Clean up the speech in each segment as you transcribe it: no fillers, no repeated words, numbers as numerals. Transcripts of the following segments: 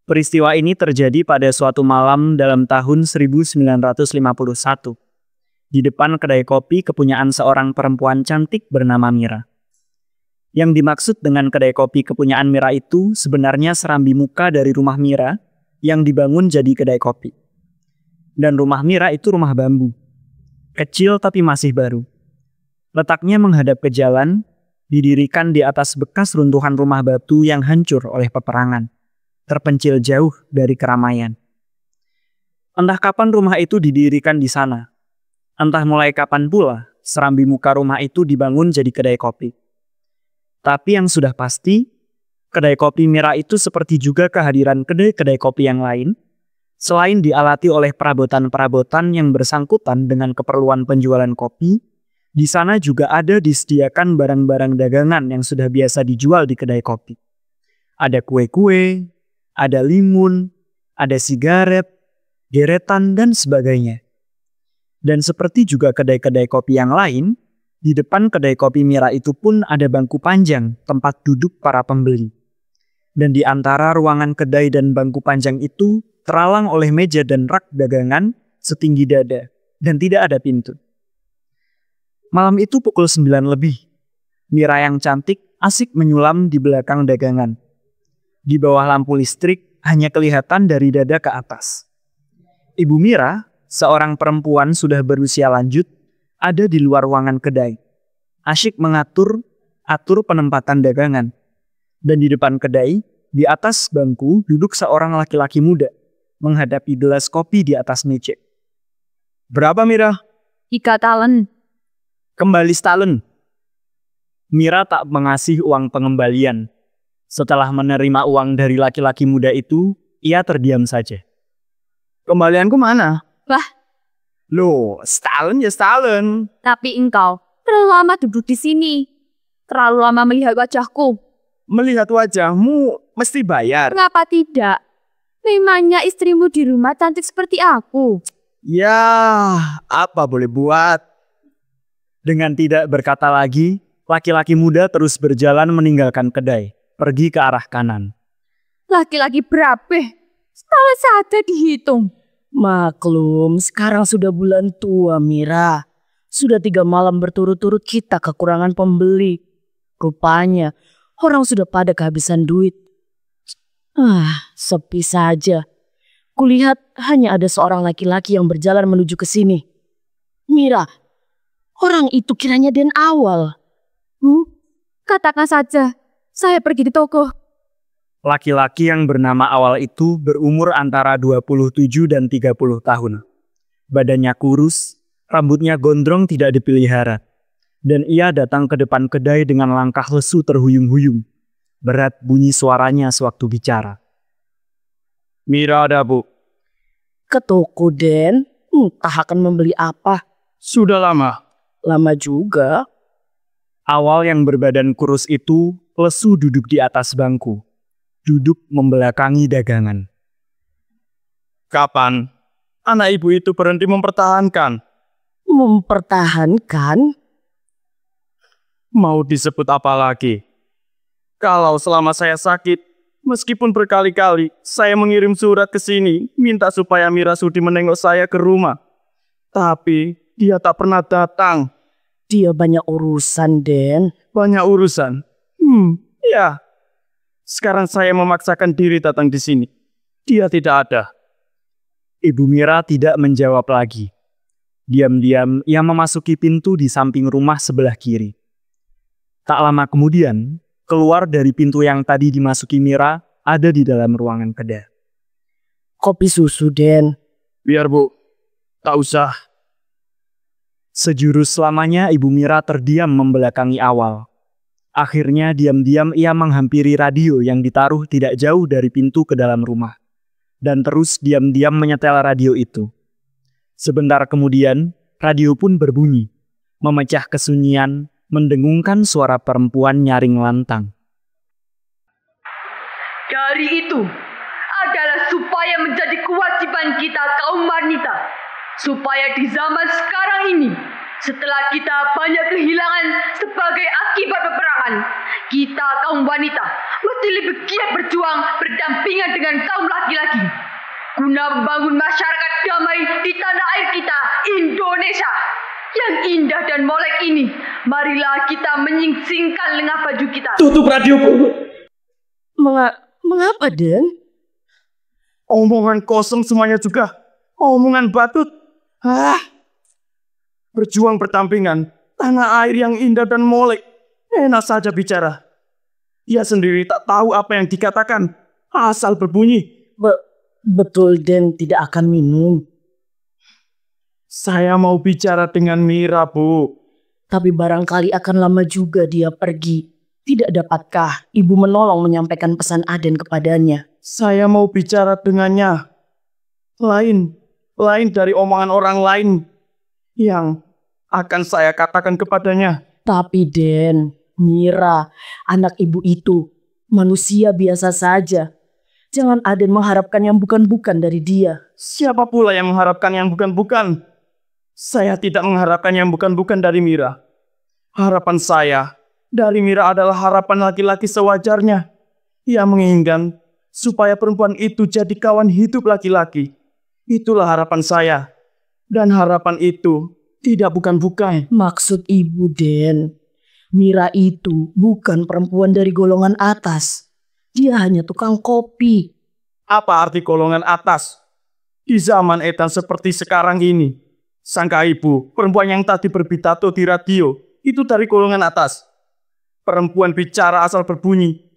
Peristiwa ini terjadi pada suatu malam dalam tahun 1951 di depan kedai kopi kepunyaan seorang perempuan cantik bernama Mira. Yang dimaksud dengan kedai kopi kepunyaan Mira itu sebenarnya serambi muka dari rumah Mira yang dibangun jadi kedai kopi. Dan rumah Mira itu rumah bambu. Kecil tapi masih baru. Letaknya menghadap ke jalan, didirikan di atas bekas runtuhan rumah batu yang hancur oleh peperangan. Terpencil jauh dari keramaian. Entah kapan rumah itu didirikan di sana. Entah mulai kapan pula serambi muka rumah itu dibangun jadi kedai kopi. Tapi yang sudah pasti, kedai kopi Mira itu seperti juga kehadiran kedai-kedai kopi yang lain, selain dialati oleh perabotan-perabotan yang bersangkutan dengan keperluan penjualan kopi, di sana juga ada disediakan barang-barang dagangan yang sudah biasa dijual di kedai kopi. Ada kue-kue, ada limun, ada sigaret, geretan, dan sebagainya. Dan seperti juga kedai-kedai kopi yang lain, di depan kedai kopi Mira itu pun ada bangku panjang tempat duduk para pembeli. Dan di antara ruangan kedai dan bangku panjang itu teralang oleh meja dan rak dagangan setinggi dada dan tidak ada pintu. Malam itu pukul 9 lebih. Mira yang cantik asik menyulam di belakang dagangan. Di bawah lampu listrik hanya kelihatan dari dada ke atas. Ibu Mira, seorang perempuan sudah berusia lanjut, ada di luar ruangan kedai. Asyik mengatur penempatan dagangan. Dan di depan kedai, di atas bangku duduk seorang laki-laki muda, menghadapi gelas kopi di atas meja. Berapa Mira? 3 talen. Kembali setalen. Mira tak mengasih uang pengembalian. Setelah menerima uang dari laki-laki muda itu, ia terdiam saja. Kembalianku mana? Wah. Loh, setalen ya setalen. Tapi engkau terlalu lama duduk di sini. Terlalu lama melihat wajahku. Melihat wajahmu mesti bayar. Mengapa tidak? Memangnya istrimu di rumah cantik seperti aku. Ya, apa boleh buat? Dengan tidak berkata lagi, laki-laki muda terus berjalan meninggalkan kedai. Pergi ke arah kanan. Laki-laki berapa? Salah saja dihitung. Maklum, sekarang sudah bulan tua, Mira. Sudah 3 malam berturut-turut kita kekurangan pembeli. Rupanya, orang sudah pada kehabisan duit. Sepi saja. Kulihat hanya ada seorang laki-laki yang berjalan menuju ke sini. Mira, orang itu kiranya Den Awal. Katakan saja. Saya pergi di toko. Laki-laki yang bernama Awal itu berumur antara 27 dan 30 tahun. Badannya kurus, rambutnya gondrong tidak dipelihara. Dan ia datang ke depan kedai dengan langkah lesu terhuyung-huyung. Berat bunyi suaranya sewaktu bicara. Mira ada bu? Ke toko, Den. Entah akan membeli apa. Sudah lama? Lama juga. Awal yang berbadan kurus itu lesu duduk di atas bangku. Duduk membelakangi dagangan. Kapan anak ibu itu berhenti mempertahankan? Mempertahankan? Mau disebut apa lagi? Kalau selama saya sakit, meskipun berkali-kali saya mengirim surat ke sini, minta supaya Mira Sudi menengok saya ke rumah. Tapi dia tak pernah datang. Dia banyak urusan, Den. Banyak urusan? Ya. Sekarang saya memaksakan diri datang di sini. Dia tidak ada. Ibu Mira tidak menjawab lagi. Diam-diam ia memasuki pintu di samping rumah sebelah kiri. Tak lama kemudian, keluar dari pintu yang tadi dimasuki Mira, ada di dalam ruangan kedai. Kopi susu, Den. Biar bu, tak usah. Sejurus selamanya Ibu Mira terdiam membelakangi Awal. Akhirnya diam-diam ia menghampiri radio yang ditaruh tidak jauh dari pintu ke dalam rumah. Dan terus diam-diam menyetel radio itu. Sebentar kemudian, radio pun berbunyi. Memecah kesunyian, mendengungkan suara perempuan nyaring lantang. Dari itu adalah supaya menjadi kewajiban kita kaum wanita. Supaya di zaman sekarang ini, Setelah kita banyak kehilangan sebagai akibat peperangan, kita kaum wanita mesti lebih giat berjuang berdampingan dengan kaum laki-laki guna membangun masyarakat damai di tanah air kita, Indonesia. Yang indah dan molek ini, marilah kita menyingsingkan lengah baju kita. Tutup radio. Mengapa, Den? Omongan kosong semuanya juga. Omongan batut. Berjuang berdampingan, tanah air yang indah dan molek. Enak saja bicara. Dia sendiri tak tahu apa yang dikatakan. Asal berbunyi. Betul, Den tidak akan minum. Saya mau bicara dengan Mira, Bu. Tapi barangkali akan lama juga dia pergi. Tidak dapatkah ibu menolong menyampaikan pesan Aden kepadanya? Saya mau bicara dengannya. Lain dari omongan orang lain yang akan saya katakan kepadanya. Tapi Den, Mira, anak ibu itu manusia biasa saja. Jangan Aden mengharapkan yang bukan-bukan dari dia. Siapa pula yang mengharapkan yang bukan-bukan? Saya tidak mengharapkan yang bukan-bukan dari Mira. Harapan saya dari Mira adalah harapan laki-laki sewajarnya. Ia menginginkan supaya perempuan itu jadi kawan hidup laki-laki. Itulah harapan saya. Dan harapan itu tidak bukan-bukan. Maksud ibu, Den, Mira itu bukan perempuan dari golongan atas. Dia hanya tukang kopi. Apa arti golongan atas? Di zaman edan seperti sekarang ini, sangka ibu, perempuan yang tadi berpidato di radio, itu dari golongan atas. Perempuan bicara asal berbunyi.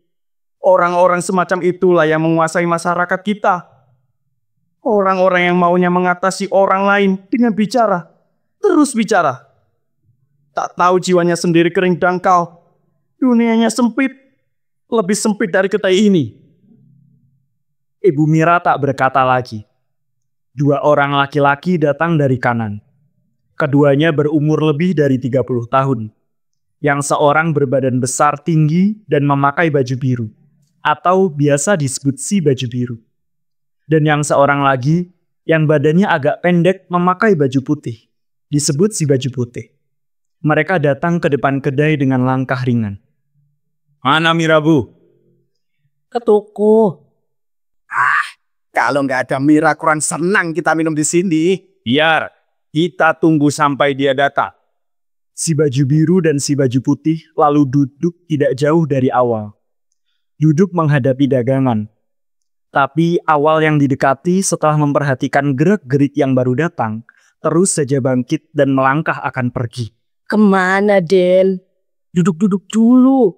Orang-orang semacam itulah yang menguasai masyarakat kita. Orang-orang yang maunya mengatasi orang lain dengan bicara. Terus bicara. Tak tahu jiwanya sendiri kering dangkal. Dunianya sempit. Lebih sempit dari kedai ini. Ibu Mira tak berkata lagi. Dua orang laki-laki datang dari kanan. Keduanya berumur lebih dari 30 tahun. Yang seorang berbadan besar tinggi dan memakai baju biru. Atau biasa disebut si baju biru. Dan yang seorang lagi yang badannya agak pendek memakai baju putih. Disebut si baju putih. Mereka datang ke depan kedai dengan langkah ringan. Mana Mira, Bu? Ke toko. Kalau nggak ada Mira kurang senang kita minum di sini. Biar kita tunggu sampai dia datang. Si baju biru dan si baju putih lalu duduk tidak jauh dari awal. Duduk menghadapi dagangan. Tapi awal yang didekati setelah memperhatikan gerak-gerik yang baru datang, terus saja bangkit dan melangkah akan pergi. Kemana, Den? Duduk-duduk dulu.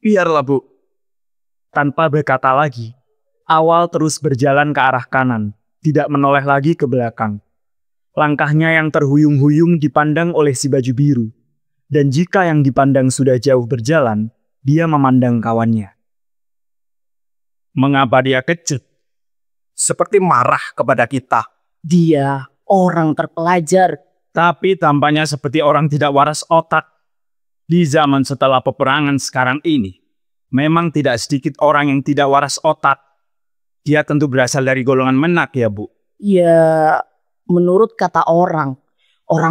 Biarlah, Bu. Tanpa berkata lagi, awal terus berjalan ke arah kanan, tidak menoleh lagi ke belakang. Langkahnya yang terhuyung-huyung dipandang oleh si baju biru. Dan jika yang dipandang sudah jauh berjalan, dia memandang kawannya. Mengapa dia kecut? Seperti marah kepada kita. Dia orang terpelajar. Tapi tampaknya seperti orang tidak waras otak. Di zaman setelah peperangan sekarang ini, memang tidak sedikit orang yang tidak waras otak. Dia tentu berasal dari golongan menak ya, Bu. Ya, menurut kata orang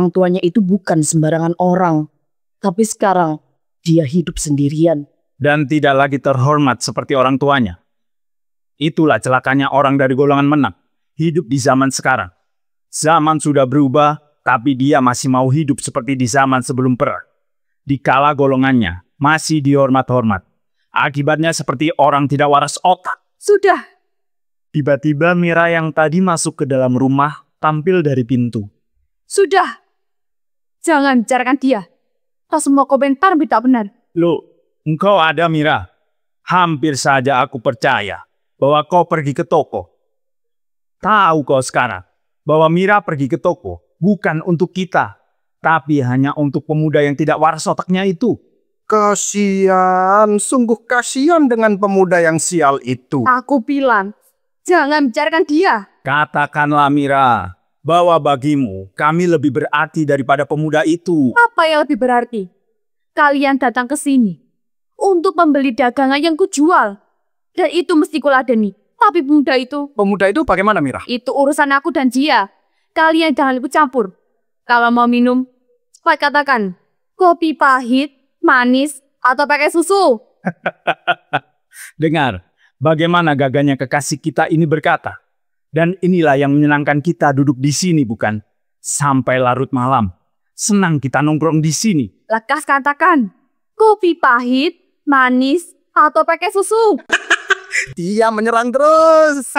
tuanya itu bukan sembarangan orang. Tapi sekarang dia hidup sendirian. Dan tidak lagi terhormat seperti orang tuanya. Itulah celakanya orang dari golongan menak. Hidup di zaman sekarang. Zaman sudah berubah, tapi dia masih mau hidup seperti di zaman sebelum perang. Dikala golongannya masih dihormat-hormat. Akibatnya seperti orang tidak waras otak. Sudah. Tiba-tiba Mira yang tadi masuk ke dalam rumah tampil dari pintu. Sudah. Jangan bicarakan dia. Tak semua komentar tidak benar. Loh, engkau ada Mira. Hampir saja aku percaya bahwa kau pergi ke toko. Tahu kau sekarang bahwa Mira pergi ke toko bukan untuk kita. Tapi hanya untuk pemuda yang tidak waras otaknya itu. Kasihan, sungguh kasihan dengan pemuda yang sial itu. Aku bilang, jangan bicarakan dia. Katakanlah Mira, bahwa bagimu kami lebih berarti daripada pemuda itu. Apa yang lebih berarti? Kalian datang ke sini untuk membeli dagangan yang kujual. Dan itu mesti kuladeni. Tapi pemuda itu... Pemuda itu bagaimana, Mira? Itu urusan aku dan dia. Kalian jangan ikut campur. Kalau mau minum, cepat katakan. Kopi pahit, manis, atau pakai susu? Dengar, bagaimana gagahnya kekasih kita ini berkata. Dan inilah yang menyenangkan kita duduk di sini, bukan? Sampai larut malam. Senang kita nongkrong di sini. Lekas katakan. Kopi pahit, manis, atau pakai susu? Dia menyerang terus.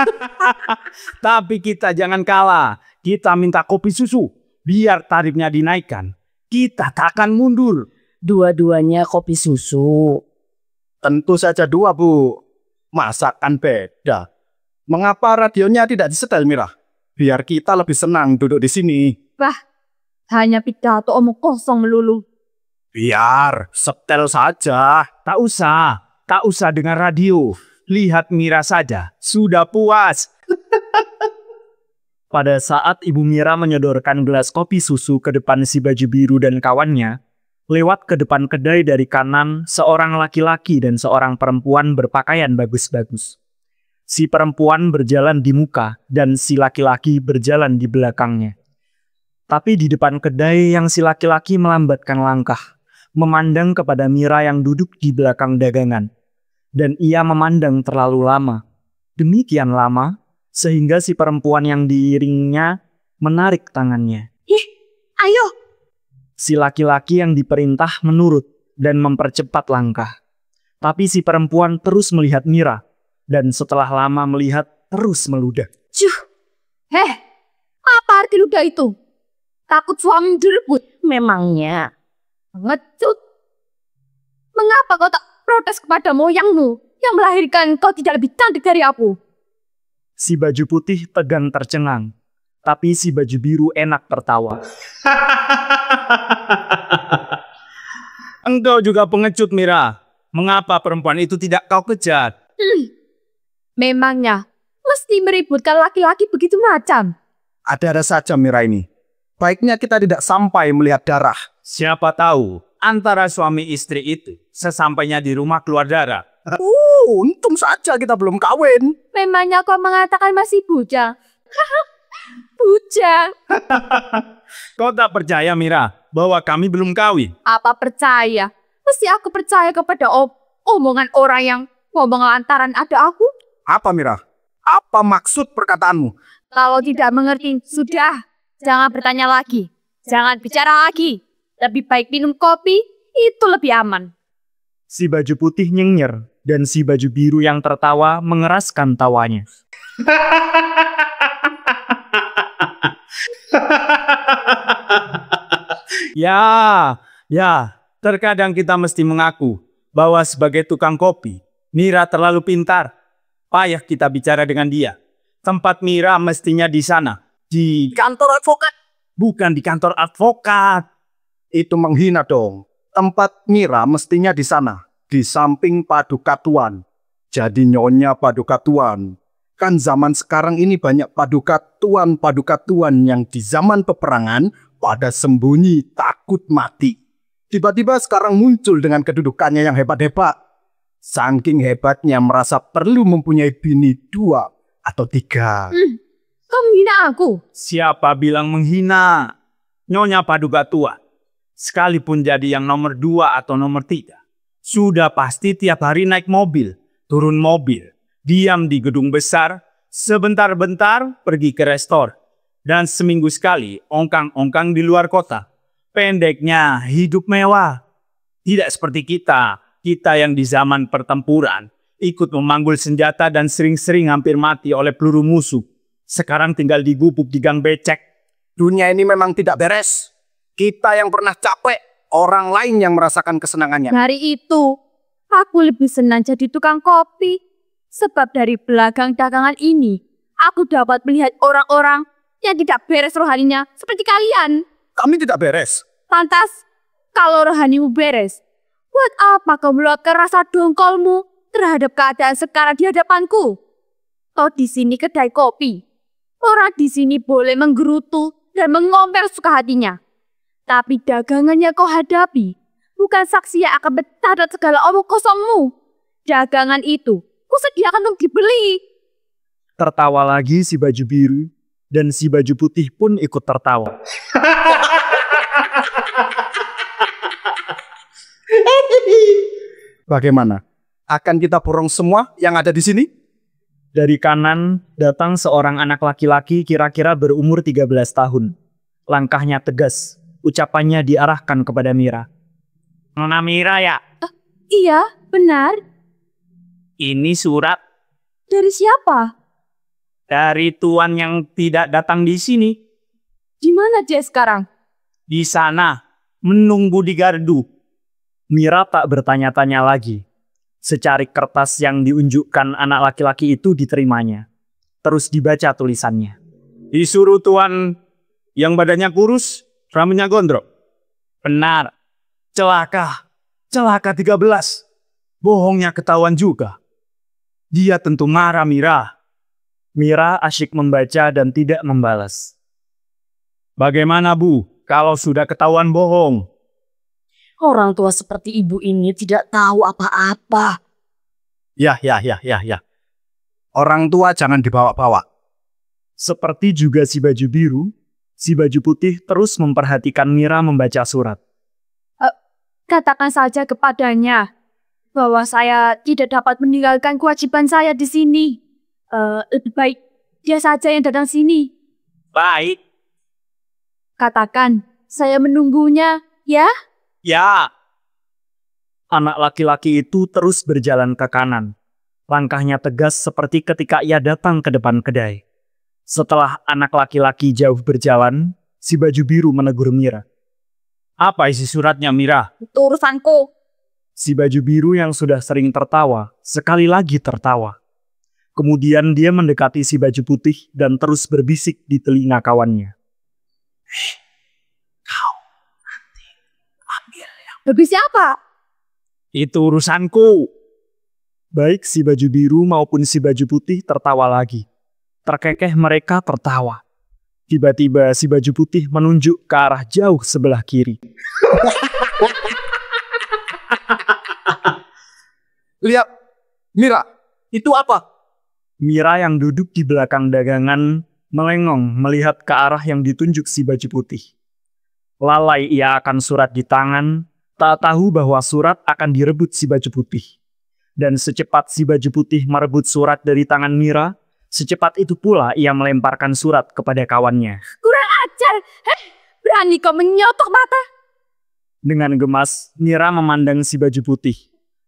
Tapi kita jangan kalah. Kita minta kopi susu. Biar tarifnya dinaikkan. Kita tak akan mundur. Dua-duanya kopi susu. Tentu saja 2, Bu. Masakan beda. Mengapa radionya tidak disetel, Mira? Biar kita lebih senang duduk di sini. Bah, hanya pidato omong kosong melulu. Biar setel saja. Tak usah dengar radio. Lihat Mira saja, sudah puas. Pada saat Ibu Mira menyodorkan gelas kopi susu ke depan si baju biru dan kawannya, lewat ke depan kedai dari kanan, seorang laki-laki dan seorang perempuan berpakaian bagus-bagus. Si perempuan berjalan di muka dan si laki-laki berjalan di belakangnya. Tapi di depan kedai yang si laki-laki melambatkan langkah, memandang kepada Mira yang duduk di belakang dagangan. Dan ia memandang terlalu lama. Demikian lama, sehingga si perempuan yang diiringinya menarik tangannya. Ayo, Si laki-laki yang diperintah menurut dan mempercepat langkah. Tapi si perempuan terus melihat Mira, dan setelah lama melihat terus meludah. apa arti ludah itu? Takut suami direbut? Memangnya. Ngecut. Mengapa kau tak protes kepada moyangmu yang melahirkan kau tidak lebih cantik dari aku? Si baju putih tegang tercengang, tapi si baju biru enak tertawa. Engkau juga pengecut, Mira. Mengapa perempuan itu tidak kau kejar? Memangnya mesti meributkan laki-laki begitu macam? Ada-ada saja, Mira ini. Baiknya kita tidak sampai melihat darah. Siapa tahu antara suami istri itu sesampainya di rumah keluar darah. Untung saja kita belum kawin. Memangnya kau mengatakan masih bujang? Bujang. Kau tak percaya, Mira, bahwa kami belum kawin? Apa percaya? Mesti aku percaya kepada omongan orang yang ngomong lantaran ada aku? Apa, Mira? Apa maksud perkataanmu? Kalau tidak mengerti, sudah. Jangan bertanya lagi. Jangan bicara lagi. Lebih baik minum kopi, itu lebih aman. Si baju putih nyenyer, dan si baju biru yang tertawa mengeraskan tawanya. Ya, terkadang kita mesti mengaku bahwa sebagai tukang kopi, Mira terlalu pintar. Payah kita bicara dengan dia. Tempat Mira mestinya di sana. Di Kantor advokat. bukan di kantor advokat. Itu menghina dong. Tempat Mira mestinya di sana. Di samping Paduka Tuan. Jadi nyonya Paduka Tuan. Kan zaman sekarang ini banyak Paduka Tuan yang di zaman peperangan pada sembunyi takut mati. Tiba-tiba sekarang muncul dengan kedudukannya yang hebat-hebat. Saking hebatnya merasa perlu mempunyai bini 2 atau 3. Kau menghina aku? Siapa bilang menghina? Nyonya Paduka Tua. Sekalipun jadi yang nomor 2 atau nomor 3. Sudah pasti tiap hari naik mobil, turun mobil, diam di gedung besar, sebentar-bentar pergi ke restoran. Dan seminggu sekali ongkang-ongkang di luar kota. Pendeknya hidup mewah. Tidak seperti kita yang di zaman pertempuran, ikut memanggul senjata dan sering-sering hampir mati oleh peluru musuh. Sekarang tinggal digubuk di gang becek. Dunia ini memang tidak beres. Kita yang pernah capek, orang lain yang merasakan kesenangannya. Dari itu, aku lebih senang jadi tukang kopi. Sebab dari belakang dagangan ini, aku dapat melihat orang-orang yang tidak beres rohaninya seperti kalian. Kami tidak beres. Lantas, kalau rohanimu beres, buat apa kau meluapkan rasa dongkolmu terhadap keadaan sekarang di hadapanku? Kau di sini kedai kopi. Orang di sini boleh menggerutu dan mengomel suka hatinya. Tapi dagangannya kau hadapi bukan saksi yang akan betah dan segala omong kosongmu. Dagangan itu kusediakan untuk dibeli. Tertawa lagi si baju biru, dan si baju putih pun ikut tertawa. Bagaimana? Akan kita borong semua yang ada di sini? Dari kanan datang seorang anak laki-laki kira-kira berumur 13 tahun. Langkahnya tegas, ucapannya diarahkan kepada Mira. Nona Mira ya? Iya, benar. Ini surat Dari siapa? dari tuan yang tidak datang di sini. Di mana dia sekarang? Di sana, menunggu di gardu. Mira tak bertanya-tanya lagi. Secarik kertas yang diunjukkan anak laki-laki itu diterimanya. Terus dibaca tulisannya. Disuruh tuan yang badannya kurus, rambutnya gondrong. Benar. Celaka. Celaka 13. Bohongnya ketahuan juga. Dia tentu marah, Mira. Mira asyik membaca dan tidak membalas. Bagaimana, Bu, kalau sudah ketahuan bohong? Orang tua seperti ibu ini tidak tahu apa-apa. Ya. Orang tua jangan dibawa-bawa. Seperti juga si baju biru, si baju putih terus memperhatikan Mira membaca surat. Katakan saja kepadanya bahwa saya tidak dapat meninggalkan kewajiban saya di sini. Lebih baik dia saja yang datang sini. Baik. Katakan, saya menunggunya, ya? Ya. Anak laki-laki itu terus berjalan ke kanan. Langkahnya tegas seperti ketika ia datang ke depan kedai. Setelah anak laki-laki jauh berjalan, si baju biru menegur Mira. Apa isi suratnya, Mira? Itu urusanku. Si baju biru yang sudah sering tertawa, sekali lagi tertawa. Kemudian dia mendekati si baju putih dan terus berbisik di telinga kawannya. Habis siapa? Itu urusanku. Baik si baju biru maupun si baju putih tertawa lagi. Terkekeh mereka tertawa. Tiba-tiba si baju putih menunjuk ke arah jauh sebelah kiri. Lihat, Mira, itu apa? Mira yang duduk di belakang dagangan melengong melihat ke arah yang ditunjuk si baju putih. Lalai ia akan surat di tangan, tak tahu bahwa surat akan direbut si baju putih. Dan secepat si baju putih merebut surat dari tangan Mira, secepat itu pula ia melemparkan surat kepada kawannya. Kurang ajar. Berani kau menyotok mata? Dengan gemas, Mira memandang si baju putih.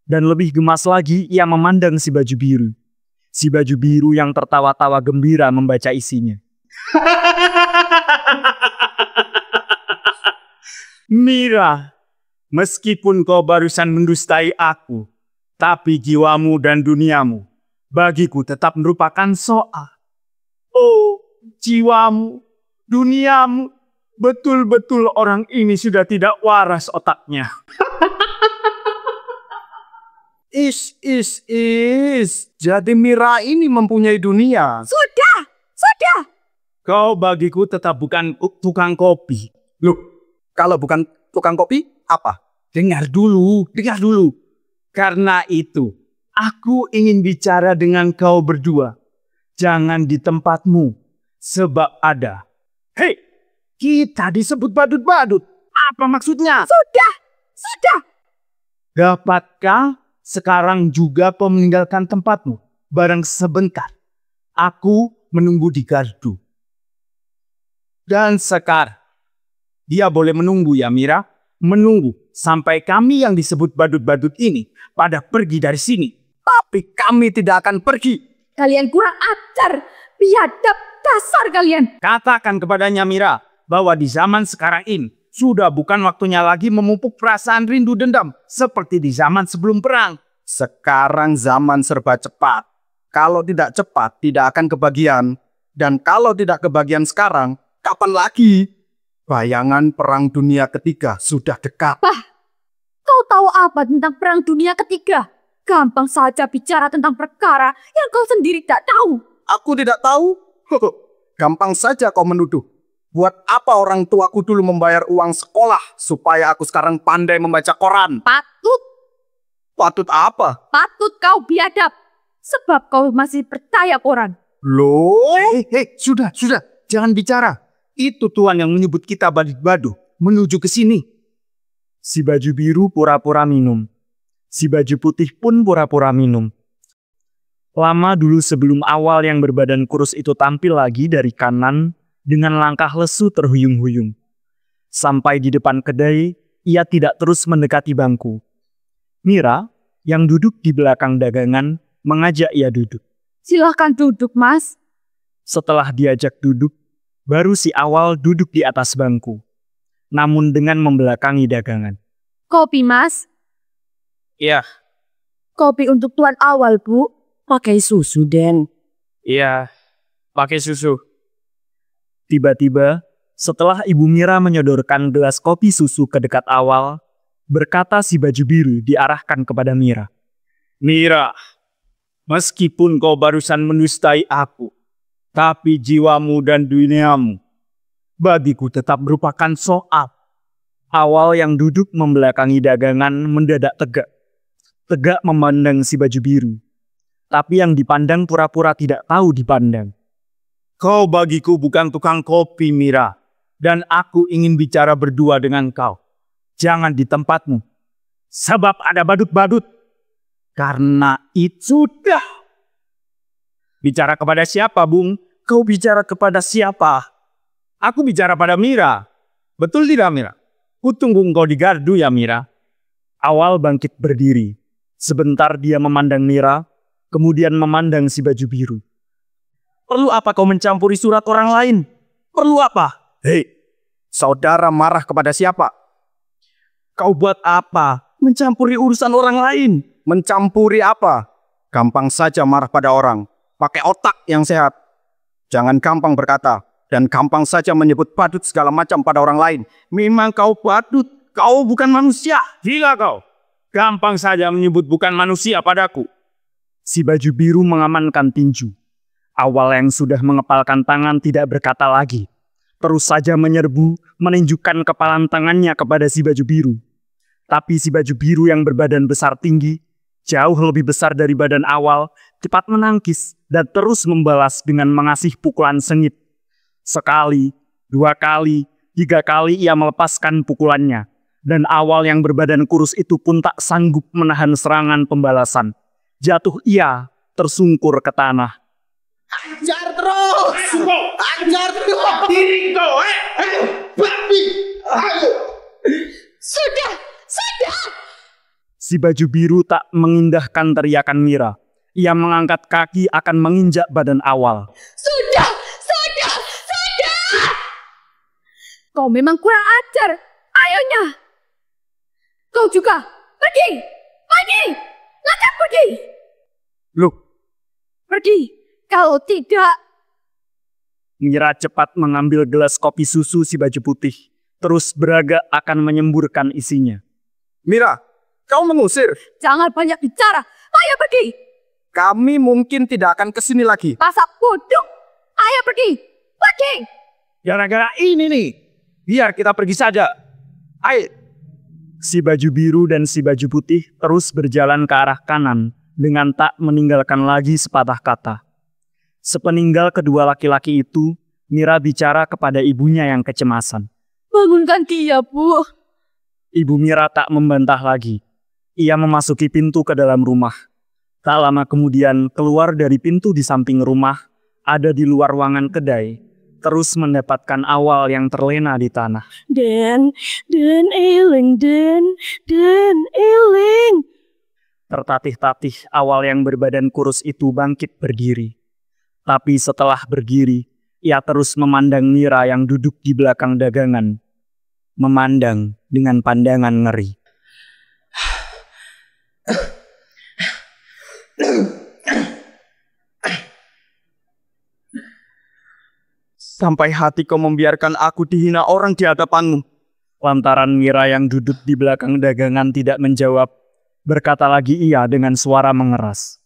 Dan lebih gemas lagi, ia memandang si baju biru. Si baju biru yang tertawa-tawa gembira membaca isinya. Mira, meskipun kau barusan mendustai aku, tapi jiwamu dan duniamu bagiku tetap merupakan soal. Oh, jiwamu, duniamu, betul-betul orang ini sudah tidak waras otaknya. Jadi Mira ini mempunyai dunia. Sudah. Kau bagiku tetap bukan tukang kopi. Loh, kalau bukan tukang kopi, apa? Dengar dulu. Karena itu, aku ingin bicara dengan kau berdua. Jangan di tempatmu, sebab ada. Hei, kita disebut badut-badut. Apa maksudnya? Sudah. Dapatkah sekarang juga kau meninggalkan tempatmu? Barang sebentar. Aku menunggu di gardu. Dan sekarang, dia boleh menunggu ya Mira. Menunggu sampai kami yang disebut badut-badut ini pada pergi dari sini. Tapi kami tidak akan pergi. Kalian kurang ajar. Biadab dasar kalian. Katakan kepadanya Mira bahwa di zaman sekarang ini sudah bukan waktunya lagi memupuk perasaan rindu dendam seperti di zaman sebelum perang. Sekarang zaman serba cepat. Kalau tidak cepat, tidak akan kebagian. Dan kalau tidak kebagian sekarang, kapan lagi? Bayangan Perang Dunia Ketiga sudah dekat. Kau tahu apa tentang Perang Dunia Ketiga? Gampang saja bicara tentang perkara yang kau sendiri tak tahu. Aku tidak tahu. Gampang saja kau menuduh. Buat apa orang tuaku dulu membayar uang sekolah supaya aku sekarang pandai membaca koran? Patut apa? Patut kau biadab. Sebab kau masih percaya koran. Loh? Sudah. Jangan bicara. Itu tuan yang menyebut kita badut-badut menuju ke sini. Si baju biru pura-pura minum. Si baju putih pun pura-pura minum. Lama dulu sebelum Awal yang berbadan kurus itu tampil lagi dari kanan dengan langkah lesu terhuyung-huyung. Sampai di depan kedai, ia tidak terus mendekati bangku. Mira, yang duduk di belakang dagangan, mengajak ia duduk. Silahkan duduk, Mas. Setelah diajak duduk, baru si Awal duduk di atas bangku. Namun dengan membelakangi dagangan. Kopi, Mas. Iya, Kopi untuk Tuan Awal, Bu. Pakai susu, Den. iya, pakai susu. Tiba-tiba, setelah Ibu Mira menyodorkan gelas kopi susu ke dekat Awal, berkata si baju biru diarahkan kepada Mira. Mira, meskipun kau barusan mendustai aku, tapi jiwamu dan duniamu bagiku tetap merupakan soal. Awal yang duduk membelakangi dagangan mendadak tegak. Tegak memandang si baju biru. Tapi yang dipandang pura-pura tidak tahu dipandang. Kau bagiku bukan tukang kopi, Mira. Dan aku ingin bicara berdua dengan kau. Jangan di tempatmu. Sebab ada badut-badut. Karena itu sudah. Bicara kepada siapa, Bung? Kau bicara kepada siapa? Aku bicara pada Mira. Betul tidak, Mira? Kutunggu engkau di gardu ya, Mira. Awal bangkit berdiri. Sebentar dia memandang Mira, kemudian memandang si baju biru. Perlu apa kau mencampuri surat orang lain? Perlu apa? Hei, saudara marah kepada siapa? Kau buat apa? Mencampuri urusan orang lain. Mencampuri apa? Gampang saja marah pada orang. Pakai otak yang sehat. Jangan gampang berkata. Dan gampang saja menyebut badut segala macam pada orang lain. Memang kau badut. Kau bukan manusia. Gila kau. Gampang saja menyebut bukan manusia padaku. Si baju biru mengamankan tinju. Awal yang sudah mengepalkan tangan tidak berkata lagi. Terus saja menyerbu, menunjukkan kepalan tangannya kepada si baju biru. Tapi si baju biru yang berbadan besar tinggi, jauh lebih besar dari badan Awal, cepat menangkis dan terus membalas dengan mengasih pukulan sengit. Sekali, 2 kali, 3 kali ia melepaskan pukulannya. Dan Awal yang berbadan kurus itu pun tak sanggup menahan serangan pembalasan. Jatuh ia tersungkur ke tanah. Ajar terus! Ajar terus! Diri kau, babi! Ayo! Sudah! Si baju biru tak mengindahkan teriakan Mira. Ia mengangkat kaki akan menginjak badan Awal. Sudah! Kau memang kurang ajar. Ayonya. Kau juga. Pergi! Langkah pergi! Loh, Pergi. Kalau tidak, Mira cepat mengambil gelas kopi susu si baju putih. Terus beragak akan menyemburkan isinya. Mira, kau mengusir. jangan banyak bicara. Ayo pergi. Kami mungkin tidak akan kesini lagi. Masa bodoh. Ayo pergi. Pergi. Gara-gara ini nih. Biar kita pergi saja. Ayo. Si baju biru dan si baju putih terus berjalan ke arah kanan dengan tak meninggalkan lagi sepatah kata. Sepeninggal kedua laki-laki itu, Mira bicara kepada ibunya yang kecemasan. Bangunkan dia, Bu. Ibu Mira tak membantah lagi. Ia memasuki pintu ke dalam rumah. Tak lama kemudian keluar dari pintu di samping rumah, ada di luar ruangan kedai, terus mendapatkan Awal yang terlena di tanah. Den eling, Den eling. Tertatih-tatih Awal yang berbadan kurus itu bangkit berdiri. Tapi setelah berdiri, ia terus memandang Mira yang duduk di belakang dagangan. Memandang dengan pandangan ngeri. Sampai hati kau membiarkan aku dihina orang di hadapanmu. Lantaran Mira yang duduk di belakang dagangan tidak menjawab, berkata lagi ia dengan suara mengeras.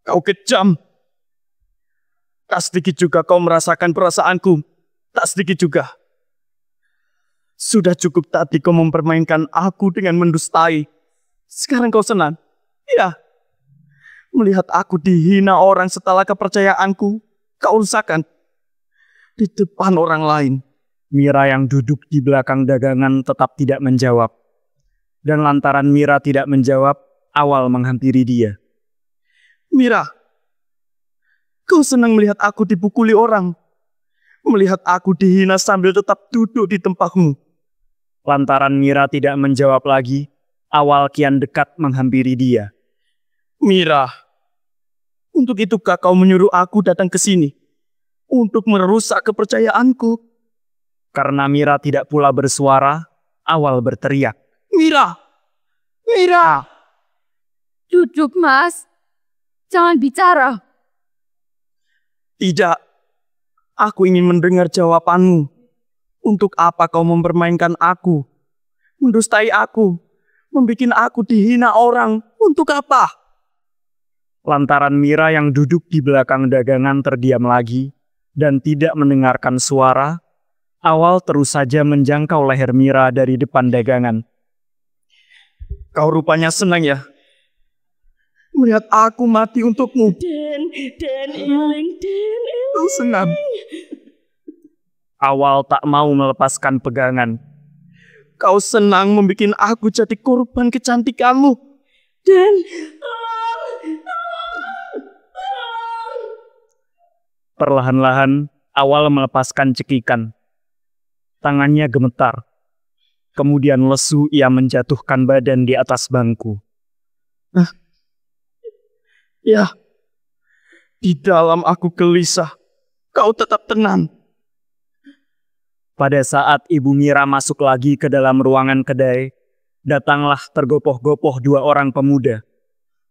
Kau kejam. Tak sedikit juga kau merasakan perasaanku. Tak sedikit juga. Sudah cukup tadi kau mempermainkan aku dengan mendustai. Sekarang kau senang? Iya. Melihat aku dihina orang setelah kepercayaanku, kau rusakkan. Di depan orang lain. Mira yang duduk di belakang dagangan tetap tidak menjawab. Dan lantaran Mira tidak menjawab, Awal menghampiri dia. Mira, kau senang melihat aku dipukuli orang. Melihat aku dihina sambil tetap duduk di tempatmu. Lantaran Mira tidak menjawab lagi, Awal kian dekat menghampiri dia. Mira, untuk itukah kau menyuruh aku datang ke sini? Untuk merusak kepercayaanku? Karena Mira tidak pula bersuara, Awal berteriak. Mira! Mira! Duduk, Mas. Jangan bicara. Tidak. Aku ingin mendengar jawabanmu. Untuk apa kau mempermainkan aku? Mendustai aku? Membikin aku dihina orang? Untuk apa? Lantaran Mira yang duduk di belakang dagangan terdiam lagi dan tidak mendengarkan suara, Awal terus saja menjangkau leher Mira dari depan dagangan. Kau rupanya senang ya? Melihat aku mati untukmu. Den eling. Kau senang? Awal tak mau melepaskan pegangan. Kau senang membuat aku jadi korban kecantikanmu. Den. Perlahan-lahan, Awal melepaskan cekikan. Tangannya gemetar. Kemudian lesu ia menjatuhkan badan di atas bangku. Ya, di dalam aku gelisah. Kau tetap tenang. Pada saat Ibu Mira masuk lagi ke dalam ruangan kedai, datanglah tergopoh-gopoh dua orang pemuda.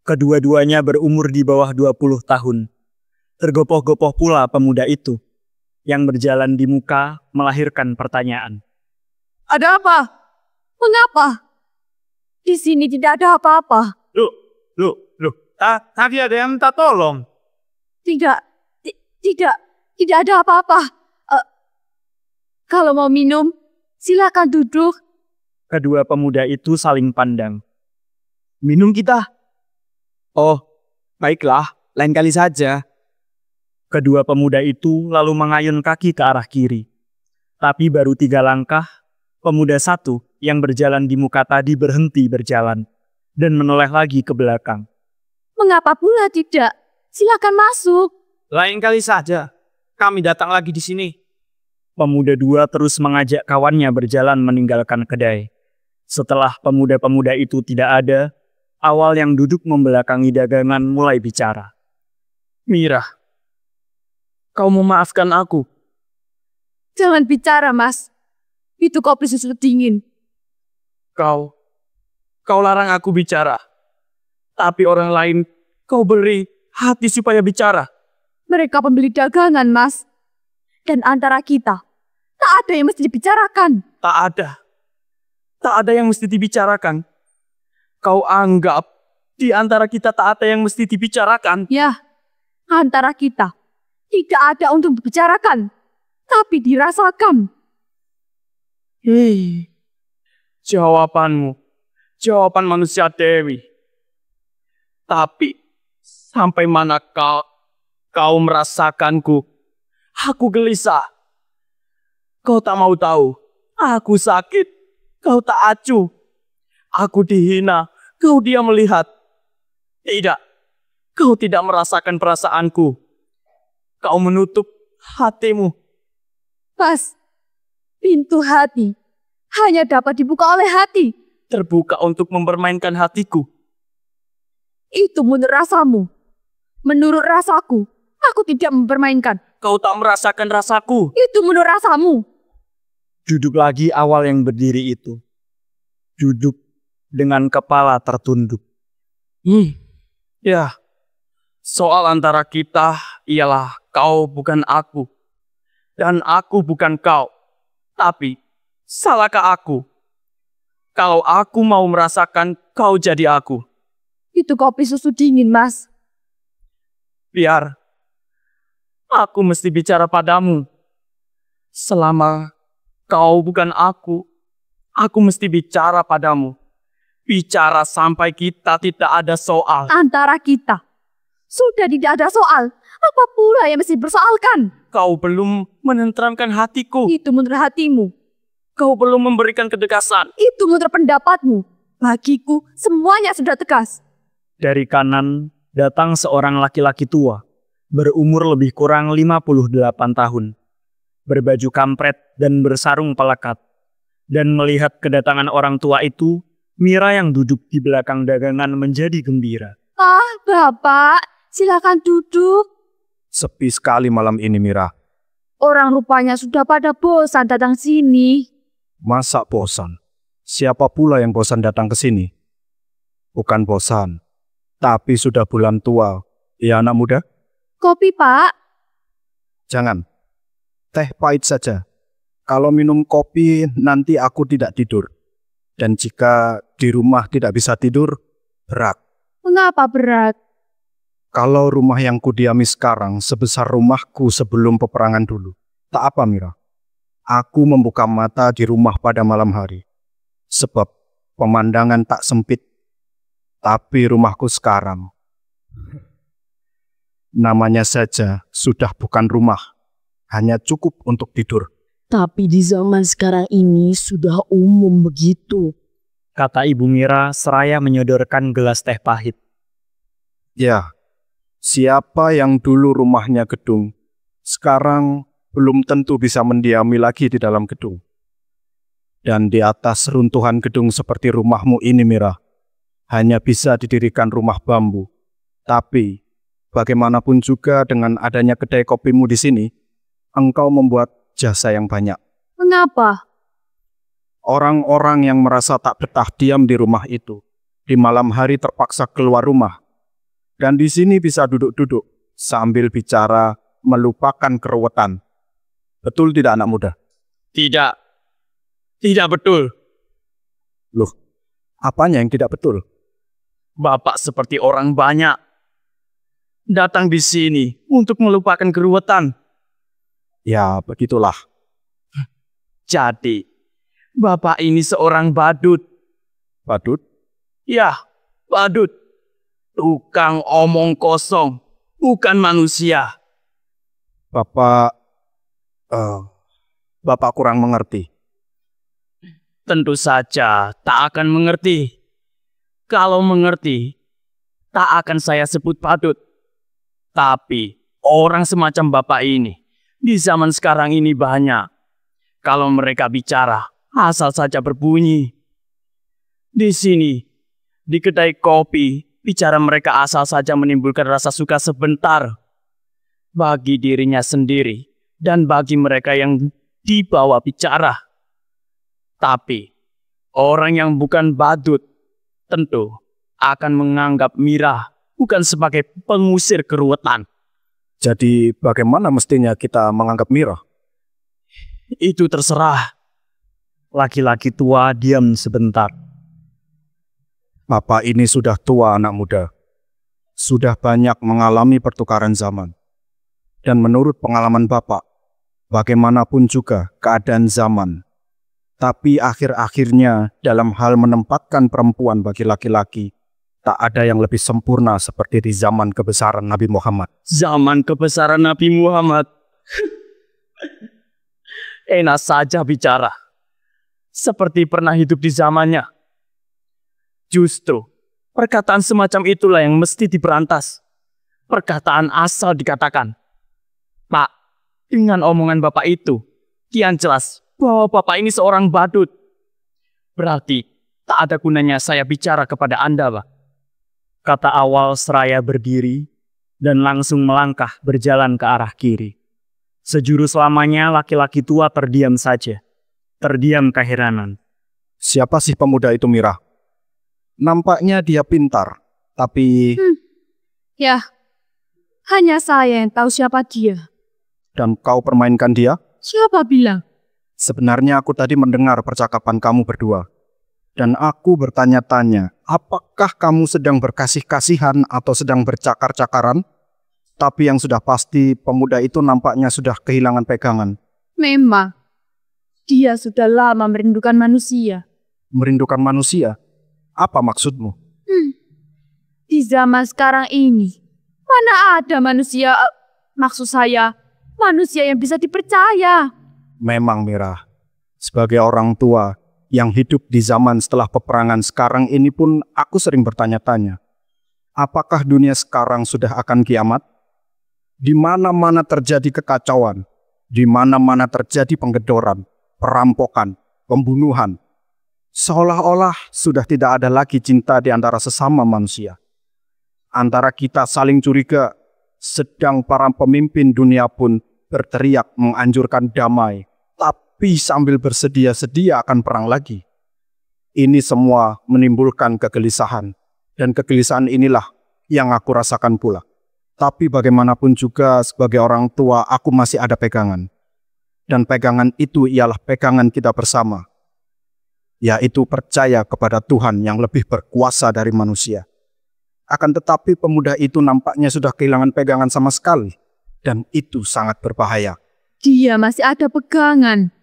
Kedua-duanya berumur di bawah 20 tahun. Tergopoh-gopoh pula pemuda itu, yang berjalan di muka melahirkan pertanyaan. Ada apa? Mengapa? Di sini tidak ada apa-apa. Loh. Tadi ada yang minta tolong. Tidak ada apa-apa. Kalau mau minum, silakan duduk. Kedua pemuda itu saling pandang. Minum kita? Oh, baiklah, lain kali saja. Kedua pemuda itu lalu mengayun kaki ke arah kiri. Tapi baru 3 langkah, pemuda satu yang berjalan di muka tadi berhenti berjalan dan menoleh lagi ke belakang. Mengapa pula tidak? Silakan masuk. Lain kali saja. Kami datang lagi di sini. Pemuda dua terus mengajak kawannya berjalan meninggalkan kedai. Setelah pemuda-pemuda itu tidak ada, Awal yang duduk membelakangi dagangan mulai bicara. Mira, kau memaafkan aku. Jangan bicara, Mas. Itu kopi susu dingin. Kau larang aku bicara. Tapi orang lain kau beri hati supaya bicara. Mereka pembeli dagangan, Mas. Dan antara kita, tak ada yang mesti dibicarakan. Tak ada yang mesti dibicarakan. Kau anggap di antara kita tak ada yang mesti dibicarakan. Ya, antara kita tidak ada untuk dibicarakan, tapi dirasakan. Hei, jawaban manusia Dewi. Tapi sampai mana kau merasakanku? Aku gelisah. Kau tak mau tahu. Aku sakit. Kau tak acuh. Aku dihina. Kau diam melihat. Tidak. Kau tidak merasakan perasaanku. Kau menutup hatimu. Mas, pintu hati hanya dapat dibuka oleh hati. Terbuka untuk mempermainkan hatiku. Itu menurut rasamu. Menurut rasaku, aku tidak mempermainkan. Kau tak merasakan rasaku. Itu menurut rasamu. Duduk lagi Awal yang berdiri itu. Duduk dengan kepala tertunduk. Ya, soal antara kita ialah kau bukan aku. Dan aku bukan kau. Tapi, salahkah aku? Kalau aku mau merasakan kau jadi aku. Itu kopi susu dingin, Mas. Biar. Aku mesti bicara padamu. Selama kau bukan aku mesti bicara padamu. Bicara sampai kita tidak ada soal. Antara kita sudah tidak ada soal. Apa pula yang mesti dipersoalkan? Kau belum menenteramkan hatiku. Itu menurut hatimu. Kau belum memberikan kedekasan. Itu menurut pendapatmu. Bagiku, semuanya sudah tegas. Dari kanan datang seorang laki-laki tua, berumur lebih kurang 58 tahun, berbaju kampret dan bersarung pelekat. Dan melihat kedatangan orang tua itu, Mira yang duduk di belakang dagangan menjadi gembira. Ah, Bapak, silakan duduk. Sepi sekali malam ini, Mira. Orang rupanya sudah pada bosan datang sini. Masa bosan? Siapa pula yang bosan datang ke sini? Bukan bosan, tapi sudah bulan tua. Ya, anak muda? Kopi, Pak. Jangan. Teh pahit saja. Kalau minum kopi, nanti aku tidak tidur. Dan jika di rumah tidak bisa tidur, berat. Mengapa berat? Kalau rumah yang kudiami sekarang sebesar rumahku sebelum peperangan dulu. Tak apa, Mira. Aku membuka mata di rumah pada malam hari. Sebab pemandangan tak sempit. Tapi rumahku sekarang, namanya saja sudah bukan rumah. Hanya cukup untuk tidur. Tapi di zaman sekarang ini sudah umum begitu. Kata Ibu Mira seraya menyodorkan gelas teh pahit. Ya, siapa yang dulu rumahnya gedung, sekarang belum tentu bisa mendiami lagi di dalam gedung. Dan di atas runtuhan gedung seperti rumahmu ini, Mira, hanya bisa didirikan rumah bambu. Tapi, bagaimanapun juga dengan adanya kedai kopimu di sini, engkau membuat jasa yang banyak. Mengapa? Orang-orang yang merasa tak betah diam di rumah itu, di malam hari terpaksa keluar rumah. Dan di sini bisa duduk-duduk sambil bicara melupakan keruwetan. Betul tidak, anak muda? Tidak. Tidak betul. Loh, apanya yang tidak betul? Bapak seperti orang banyak. Datang di sini untuk melupakan keruwetan. Ya, begitulah. Jadi, Bapak ini seorang badut. Badut? Ya, badut. Tukang omong kosong, bukan manusia. Bapak kurang mengerti. Tentu saja tak akan mengerti. Kalau mengerti, tak akan saya sebut badut. Tapi, orang semacam Bapak ini, di zaman sekarang ini banyak. Kalau mereka bicara, asal saja berbunyi. Di sini, di kedai kopi, bicara mereka asal saja menimbulkan rasa suka sebentar. Bagi dirinya sendiri, dan bagi mereka yang dibawa bicara. Tapi, orang yang bukan badut, tentu akan menganggap Mira bukan sebagai pengusir keruwetan. Jadi bagaimana mestinya kita menganggap Mira? Itu terserah. Laki-laki tua diam sebentar. Bapak ini sudah tua, anak muda. Sudah banyak mengalami pertukaran zaman. Dan menurut pengalaman Bapak, bagaimanapun juga keadaan zaman. Tapi akhir-akhirnya dalam hal menempatkan perempuan bagi laki-laki, tak ada yang lebih sempurna seperti di zaman kebesaran Nabi Muhammad. Zaman kebesaran Nabi Muhammad. Enak saja bicara. Seperti pernah hidup di zamannya. Justru, perkataan semacam itulah yang mesti diberantas. Perkataan asal dikatakan. Pak, dengan omongan Bapak itu, kian jelas bahwa Bapak ini seorang badut. Berarti, tak ada gunanya saya bicara kepada Anda, Pak. Kata awal seraya berdiri dan langsung melangkah berjalan ke arah kiri. Sejurus lamanya laki-laki tua terdiam saja. Terdiam keheranan. Siapa sih pemuda itu, Mira? Nampaknya dia pintar, tapi... Ya, hanya saya yang tahu siapa dia. Dan kau permainkan dia? Siapa bilang? Sebenarnya aku tadi mendengar percakapan kamu berdua. Dan aku bertanya-tanya, apakah kamu sedang berkasih-kasihan atau sedang bercakar-cakaran? Tapi yang sudah pasti, pemuda itu nampaknya sudah kehilangan pegangan. Memang, dia sudah lama merindukan manusia. Merindukan manusia? Apa maksudmu? Di zaman sekarang ini, mana ada manusia Maksud saya, manusia yang bisa dipercaya. Memang Mira, sebagai orang tua yang hidup di zaman setelah peperangan sekarang ini pun aku sering bertanya-tanya. Apakah dunia sekarang sudah akan kiamat? Di mana-mana terjadi kekacauan, di mana-mana terjadi penggedoran, perampokan, pembunuhan. Seolah-olah sudah tidak ada lagi cinta di antara sesama manusia. Antara kita saling curiga, sedang para pemimpin dunia pun berteriak menganjurkan damai, tapi sambil bersedia-sedia akan perang lagi. Ini semua menimbulkan kegelisahan, dan kegelisahan inilah yang aku rasakan pula. Tapi bagaimanapun juga sebagai orang tua aku masih ada pegangan. Dan pegangan itu ialah pegangan kita bersama, yaitu percaya kepada Tuhan yang lebih berkuasa dari manusia. Akan tetapi pemuda itu nampaknya sudah kehilangan pegangan sama sekali, dan itu sangat berbahaya. Dia masih ada pegangan.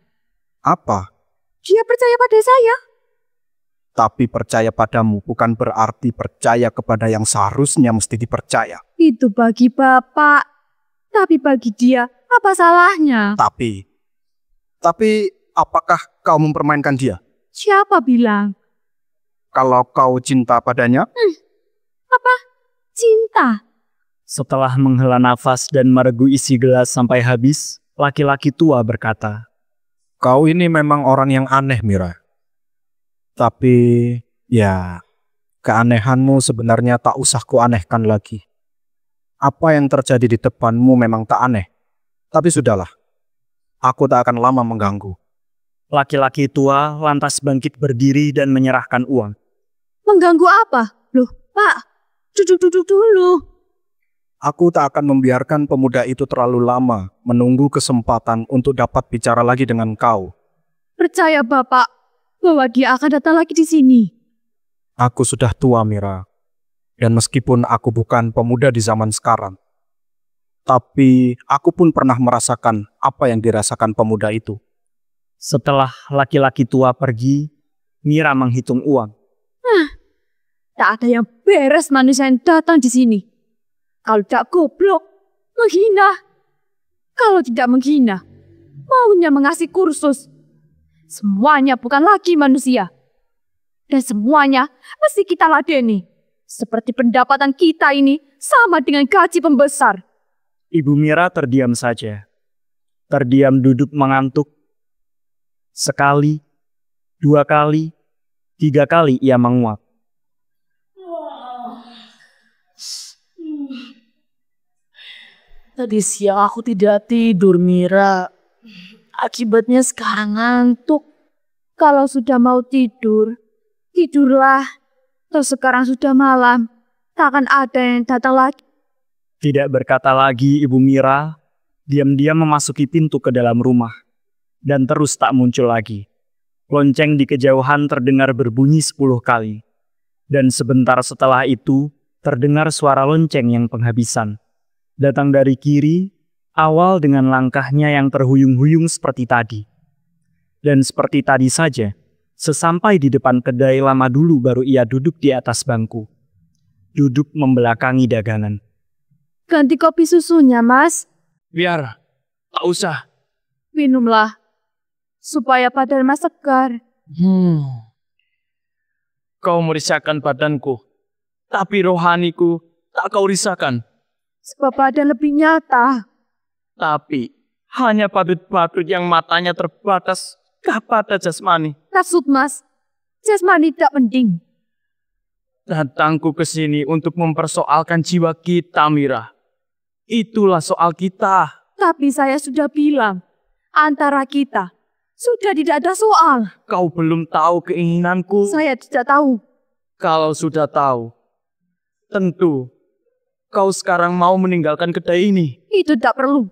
Apa? Dia percaya pada saya. Tapi percaya padamu bukan berarti percaya kepada yang seharusnya mesti dipercaya. Itu bagi Bapak. Tapi bagi dia, apa salahnya? Tapi apakah kau mempermainkan dia? Siapa bilang? Kalau kau cinta padanya? Apa? Cinta? Setelah menghela nafas dan meregu isi gelas sampai habis, laki-laki tua berkata, Kau ini memang orang yang aneh, Mira. Tapi, ya, keanehanmu sebenarnya tak usah kuanehkan lagi. Apa yang terjadi di depanmu memang tak aneh. Tapi sudahlah, aku tak akan lama mengganggu. Laki-laki tua lantas bangkit berdiri dan menyerahkan uang. Mengganggu apa? Loh, Pak, duduk-duduk dulu. Aku tak akan membiarkan pemuda itu terlalu lama menunggu kesempatan untuk dapat bicara lagi dengan kau. Percaya Bapak bahwa dia akan datang lagi di sini. Aku sudah tua, Mira. Dan meskipun aku bukan pemuda di zaman sekarang, tapi aku pun pernah merasakan apa yang dirasakan pemuda itu. Setelah laki-laki tua pergi, Mira menghitung uang. Tak ada yang beres manusia yang datang di sini. Kalau tidak goblok, menghina. Kalau tidak menghina, maunya mengasih kursus. Semuanya bukan lagi manusia. Dan semuanya mesti kita ladeni. Seperti pendapatan kita ini sama dengan gaji pembesar. Ibu Mira terdiam saja. Terdiam duduk mengantuk. Sekali, 2 kali, 3 kali ia menguap. Tadi siang aku tidak tidur, Mira. Akibatnya sekarang ngantuk. Kalau sudah mau tidur, tidurlah. Toh sekarang sudah malam, tak akan ada yang datang lagi. Tidak berkata lagi Ibu Mira, diam-diam memasuki pintu ke dalam rumah. Dan terus tak muncul lagi. Lonceng di kejauhan terdengar berbunyi 10 kali. Dan sebentar setelah itu, terdengar suara lonceng yang penghabisan. Datang dari kiri, awal dengan langkahnya yang terhuyung-huyung seperti tadi. Dan seperti tadi saja, sesampai di depan kedai lama dulu baru ia duduk di atas bangku. Duduk membelakangi dagangan. Ganti kopi susunya, Mas. Biar, tak usah. Minumlah, supaya badan Mas segar. Kau merisahkan badanku, tapi rohaniku tak kau risahkan. Sebab badan lebih nyata. Tapi, hanya badut-badut yang matanya terbatas kepada jasmani. Maksud Mas, jasmani tak penting. Datangku ke sini untuk mempersoalkan jiwa kita, Mira. Itulah soal kita. Tapi saya sudah bilang, antara kita sudah tidak ada soal. Kau belum tahu keinginanku. Saya tidak tahu. Kalau sudah tahu, tentu kau sekarang mau meninggalkan kedai ini. Itu tak perlu.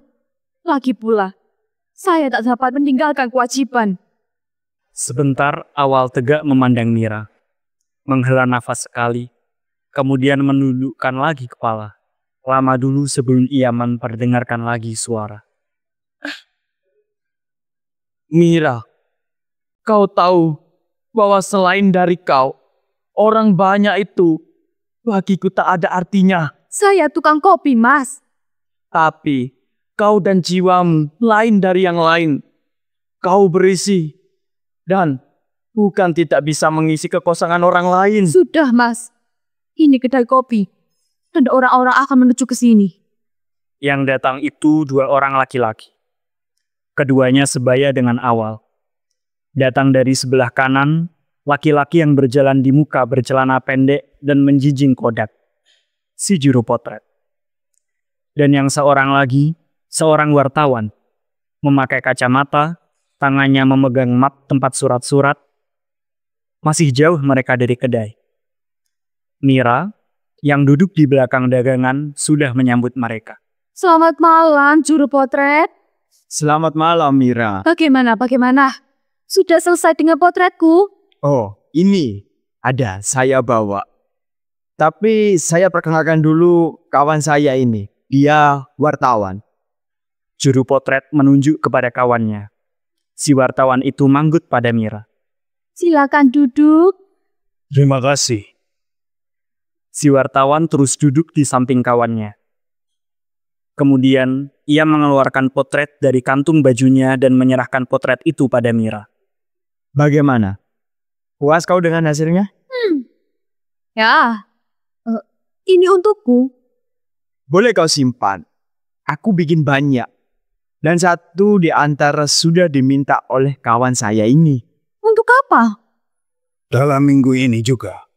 Lagi pula, saya tak dapat meninggalkan kewajiban. Sebentar awal tegak memandang Mira. Menghela nafas sekali, kemudian menundukkan lagi kepala. Lama dulu sebelum ia memperdengarkan lagi suara. Mira, kau tahu bahwa selain dari kau, orang banyak itu bagiku tak ada artinya. Saya tukang kopi, Mas. Tapi kau dan jiwamu lain dari yang lain. Kau berisi dan bukan tidak bisa mengisi kekosongan orang lain. Sudah, Mas. Ini kedai kopi. Dan orang-orang akan menuju ke sini. Yang datang itu 2 orang laki-laki. Keduanya sebaya dengan Awal. Datang dari sebelah kanan, laki-laki yang berjalan di muka bercelana pendek dan menjinjing kodak. Si juru potret. Dan yang seorang lagi, seorang wartawan. Memakai kacamata, tangannya memegang map tempat surat-surat. Masih jauh mereka dari kedai. Mira, yang duduk di belakang dagangan, sudah menyambut mereka. Selamat malam, juru potret. Selamat malam, Mira. Bagaimana? Sudah selesai dengan potretku? Oh, ini ada saya bawa. Tapi saya perkenalkan dulu kawan saya ini. Dia wartawan. Juru potret menunjuk kepada kawannya. Si wartawan itu manggut pada Mira. Silakan duduk. Terima kasih. Si wartawan terus duduk di samping kawannya. Kemudian, ia mengeluarkan potret dari kantung bajunya dan menyerahkan potret itu pada Mira. Bagaimana? Puas kau dengan hasilnya? Ya, ini untukku. Boleh kau simpan. Aku bikin banyak. Dan satu di antara sudah diminta oleh kawan saya ini. Untuk apa? Dalam minggu ini juga.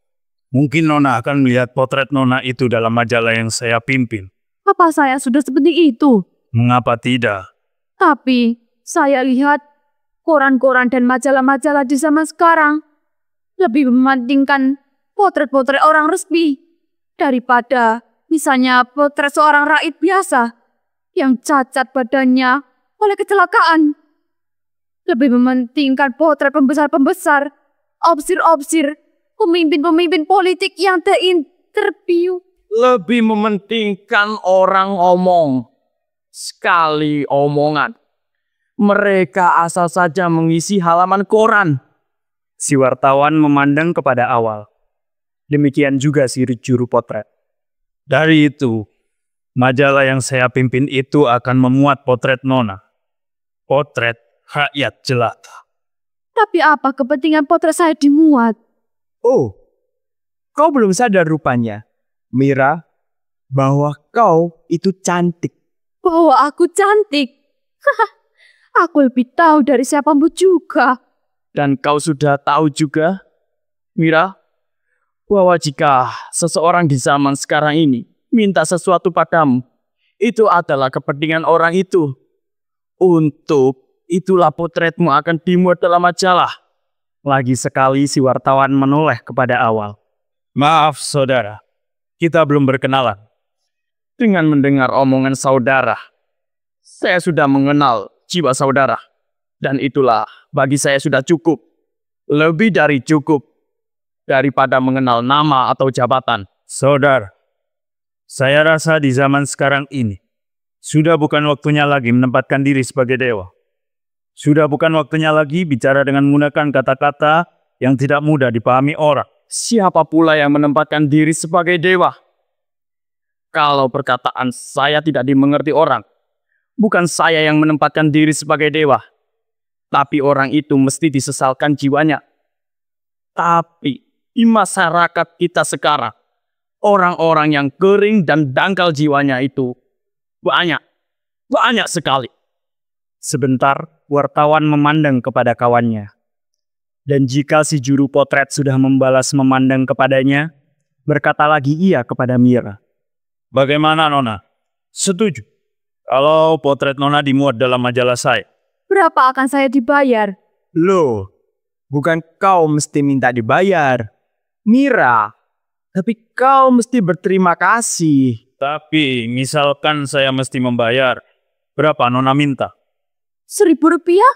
Mungkin Nona akan melihat potret Nona itu dalam majalah yang saya pimpin. Apa saya sudah seperti itu? Mengapa tidak? Tapi, saya lihat koran-koran dan majalah-majalah di zaman sekarang lebih mementingkan potret-potret orang resmi daripada misalnya potret seorang rakyat biasa yang cacat badannya oleh kecelakaan. Lebih mementingkan potret pembesar-pembesar, opsir-opsir, pemimpin-pemimpin politik yang terinterview. Lebih mementingkan orang omong. Sekali omongan. Mereka asal saja mengisi halaman koran. Si wartawan memandang kepada Awal. Demikian juga si juru potret. Dari itu, majalah yang saya pimpin itu akan memuat potret Nona. Potret rakyat jelata. Tapi apa kepentingan potret saya dimuat? Oh, kau belum sadar rupanya, Mira, bahwa kau itu cantik. Bahwa aku cantik? Aku lebih tahu dari siapapun juga. Dan kau sudah tahu juga, Mira, bahwa jika seseorang di zaman sekarang ini minta sesuatu padamu, itu adalah kepentingan orang itu. Untuk itulah potretmu akan dimuat dalam majalah. Lagi sekali si wartawan menoleh kepada Awal. Maaf saudara, kita belum berkenalan. Dengan mendengar omongan saudara, saya sudah mengenal jiwa saudara. Dan itulah bagi saya sudah cukup. Lebih dari cukup. Daripada mengenal nama atau jabatan. Saudara, saya rasa di zaman sekarang ini, sudah bukan waktunya lagi menempatkan diri sebagai dewa. Sudah bukan waktunya lagi bicara dengan menggunakan kata-kata yang tidak mudah dipahami orang. Siapa pula yang menempatkan diri sebagai dewa? Kalau perkataan saya tidak dimengerti orang, bukan saya yang menempatkan diri sebagai dewa. Tapi orang itu mesti disesalkan jiwanya. Tapi di masyarakat kita sekarang, orang-orang yang kering dan dangkal jiwanya itu banyak sekali. Sebentar, wartawan memandang kepada kawannya. Dan jika si juru potret sudah membalas memandang kepadanya, berkata lagi ia kepada Mira. Bagaimana Nona? Setuju. Kalau potret Nona dimuat dalam majalah saya. Berapa akan saya dibayar? Loh, bukan kau mesti minta dibayar, Mira. Tapi kau mesti berterima kasih. Tapi misalkan saya mesti membayar, berapa Nona minta? 1.000 rupiah?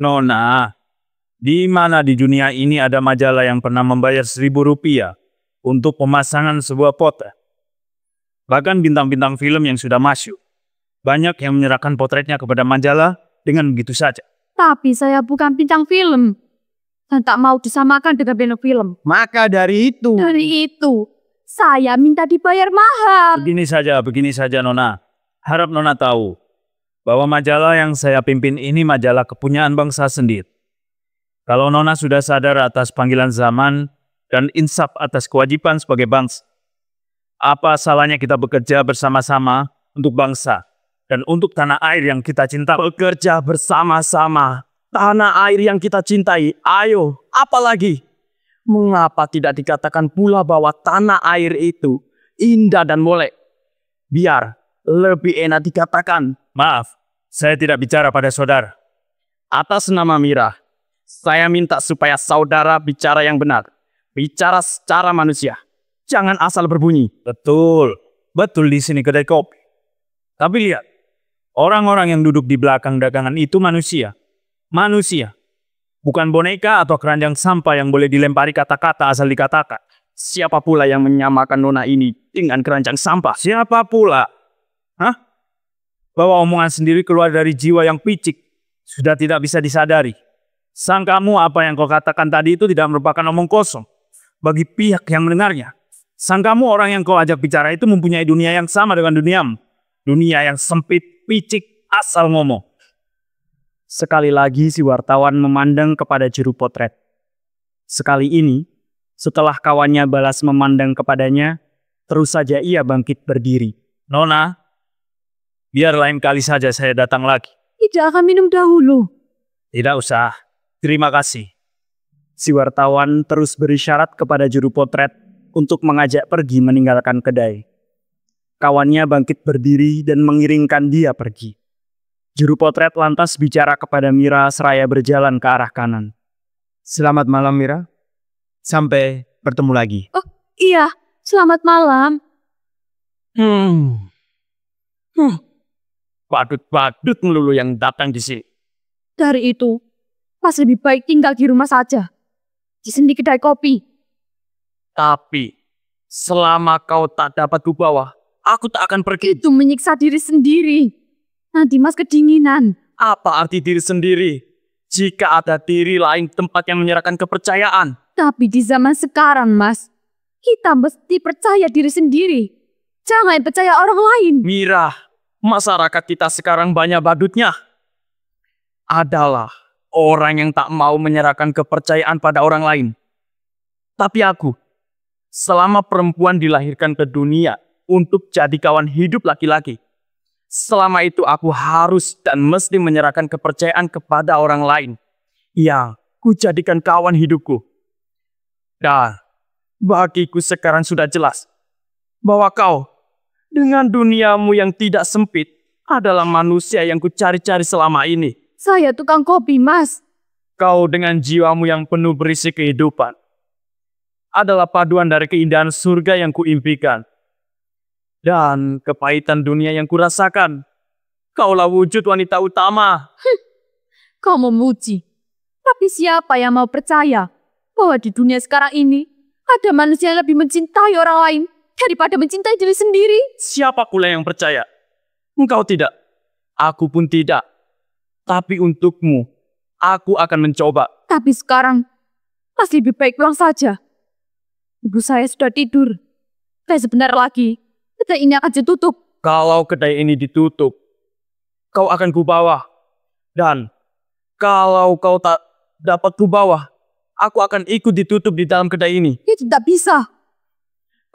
Nona, di mana di dunia ini ada majalah yang pernah membayar 1.000 rupiah untuk pemasangan sebuah potret? Bahkan bintang-bintang film yang sudah masyhur, banyak yang menyerahkan potretnya kepada majalah dengan begitu saja. Tapi saya bukan bintang film. Dan tak mau disamakan dengan bintang film. Maka dari itu, Saya minta dibayar mahal. Begini saja Nona. Harap Nona tahu bahwa majalah yang saya pimpin ini majalah kepunyaan bangsa sendiri. Kalau Nona sudah sadar atas panggilan zaman dan insaf atas kewajiban sebagai bangsa, apa salahnya kita bekerja bersama-sama untuk bangsa dan untuk tanah air yang kita cintai? Bekerja bersama-sama. Tanah air yang kita cintai. Ayo, apalagi? Mengapa tidak dikatakan pula bahwa tanah air itu indah dan molek? Biar lebih enak dikatakan. Maaf, saya tidak bicara pada saudara. Atas nama Mira, saya minta supaya saudara bicara yang benar. Bicara secara manusia. Jangan asal berbunyi. Betul di sini kedai kopi. Tapi lihat, orang-orang yang duduk di belakang dagangan itu manusia. Manusia. Bukan boneka atau keranjang sampah yang boleh dilempari kata-kata asal dikatakan. Siapa pula yang menyamakan Nona ini dengan keranjang sampah? Siapa pula? Hah? Bahwa omongan sendiri keluar dari jiwa yang picik sudah tidak bisa disadari. Sangkamu apa yang kau katakan tadi itu tidak merupakan omong kosong bagi pihak yang mendengarnya. Sangkamu orang yang kau ajak bicara itu mempunyai dunia yang sama dengan duniamu. Dunia yang sempit, picik, asal ngomong. Sekali lagi si wartawan memandang kepada juru potret. Sekali ini, setelah kawannya balas memandang kepadanya, terus saja ia bangkit berdiri. Nona, biar lain kali saja saya datang lagi. Tidak akan minum dahulu. Tidak usah, terima kasih. Si wartawan terus berisyarat kepada juru potret untuk mengajak pergi meninggalkan kedai. Kawannya bangkit berdiri dan mengiringkan dia pergi. Juru potret lantas bicara kepada Mira seraya berjalan ke arah kanan. Selamat malam Mira. Sampai bertemu lagi. Oh iya, selamat malam. Badut-badut melulu yang datang di sini. Dari itu, Mas lebih baik tinggal di rumah saja. Di sini kedai kopi. Tapi, selama kau tak dapat kubawa, aku tak akan pergi. Itu menyiksa diri sendiri. Nanti Mas kedinginan. Apa arti diri sendiri? Jika ada diri lain tempat yang menyerahkan kepercayaan. Tapi di zaman sekarang, Mas, kita mesti percaya diri sendiri. Jangan percaya orang lain. Mira, masyarakat kita sekarang banyak badutnya. Adalah orang yang tak mau menyerahkan kepercayaan pada orang lain. Tapi aku, selama perempuan dilahirkan ke dunia untuk jadi kawan hidup laki-laki, selama itu aku harus dan mesti menyerahkan kepercayaan kepada orang lain yang ku jadikan kawan hidupku. Dan bagiku sekarang sudah jelas bahwa kau dengan duniamu yang tidak sempit adalah manusia yang ku cari-cari selama ini. Saya tukang kopi, Mas. Kau dengan jiwamu yang penuh berisi kehidupan adalah paduan dari keindahan surga yang kuimpikan. Dan kepahitan dunia yang kurasakan. Kaulah wujud wanita utama. Kau memuji. Tapi siapa yang mau percaya bahwa di dunia sekarang ini ada manusia yang lebih mencintai orang lain daripada mencintai diri sendiri? Siapa pula yang percaya? Engkau tidak. Aku pun tidak. Tapi untukmu, aku akan mencoba. Tapi sekarang, Mas lebih baik pulang saja. Ibu saya sudah tidur. Dan sebentar lagi, kedai ini akan ditutup. Kalau kedai ini ditutup, kau akan kubawa. Dan kalau kau tak dapat kubawa, aku akan ikut ditutup di dalam kedai ini. Itu tidak bisa.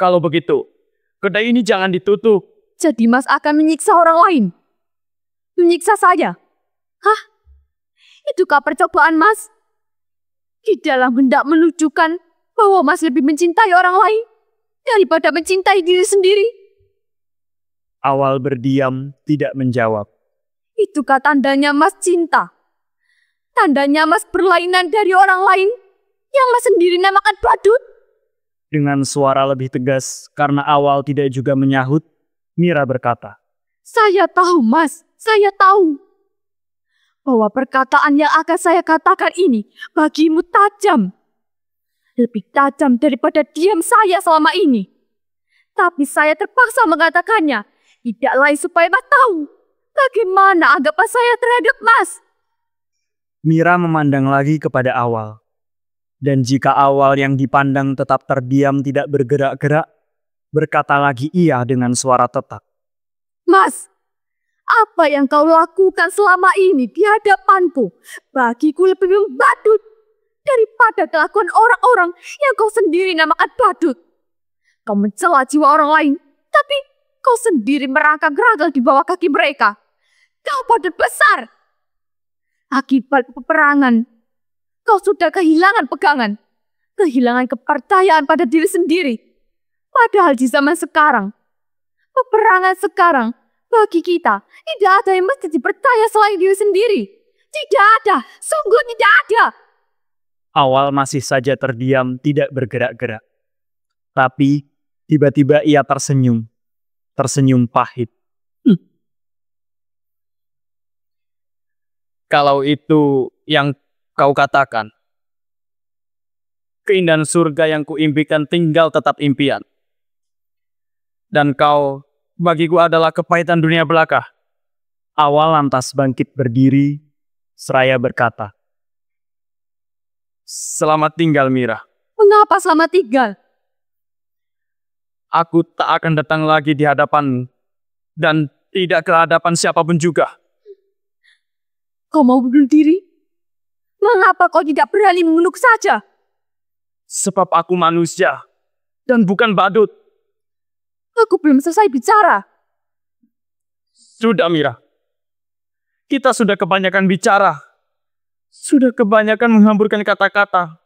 Kalau begitu, kedai ini jangan ditutup. Jadi Mas akan menyiksa orang lain. Menyiksa saya. Hah? Itukah percobaan Mas? Di dalam hendak menunjukkan bahwa Mas lebih mencintai orang lain daripada mencintai diri sendiri. Awal berdiam, tidak menjawab. Itukah tandanya Mas cinta? Tandanya Mas berlainan dari orang lain yang Mas sendiri namakan badut? Dengan suara lebih tegas, karena Awal tidak juga menyahut, Mira berkata, Saya tahu, Mas. Saya tahu bahwa perkataan yang akan saya katakan ini bagimu tajam. Lebih tajam daripada diam saya selama ini. Tapi saya terpaksa mengatakannya. Tidak lain supaya Mas tahu bagaimana anggapan saya terhadap Mas. Mira memandang lagi kepada Awal. Dan jika Awal yang dipandang tetap terdiam tidak bergerak-gerak, Berkata lagi ia dengan suara tetak. Mas, apa yang kau lakukan selama ini di hadapanku bagiku lebih membadut daripada kelakuan orang-orang yang kau sendiri namakan badut. Kau mencela jiwa orang lain, tapi kau sendiri merangkak-rangkak di bawah kaki mereka. Kau badut besar. Akibat peperangan, kau sudah kehilangan pegangan, kehilangan kepercayaan pada diri sendiri. Padahal di zaman sekarang, peperangan sekarang, bagi kita, tidak ada yang mesti dipercaya selain diri sendiri. Tidak ada, sungguh tidak ada. Awal masih saja terdiam, tidak bergerak-gerak. Tapi tiba-tiba ia tersenyum. Tersenyum pahit. Kalau itu yang kau katakan, keindahan surga yang kuimpikan tinggal tetap impian. Dan kau bagiku adalah kepahitan dunia belaka. Awal lantas bangkit berdiri, seraya berkata, Selamat tinggal, Mira. Mengapa selamat tinggal? Aku tak akan datang lagi di hadapanmu. Dan tidak ke hadapan siapapun juga. Kau mau bunuh diri? Mengapa kau tidak berani menunduk saja? Sebab aku manusia. Dan bukan badut. Aku belum selesai bicara. Sudah, Mira. Kita sudah kebanyakan bicara. Sudah kebanyakan menghamburkan kata-kata.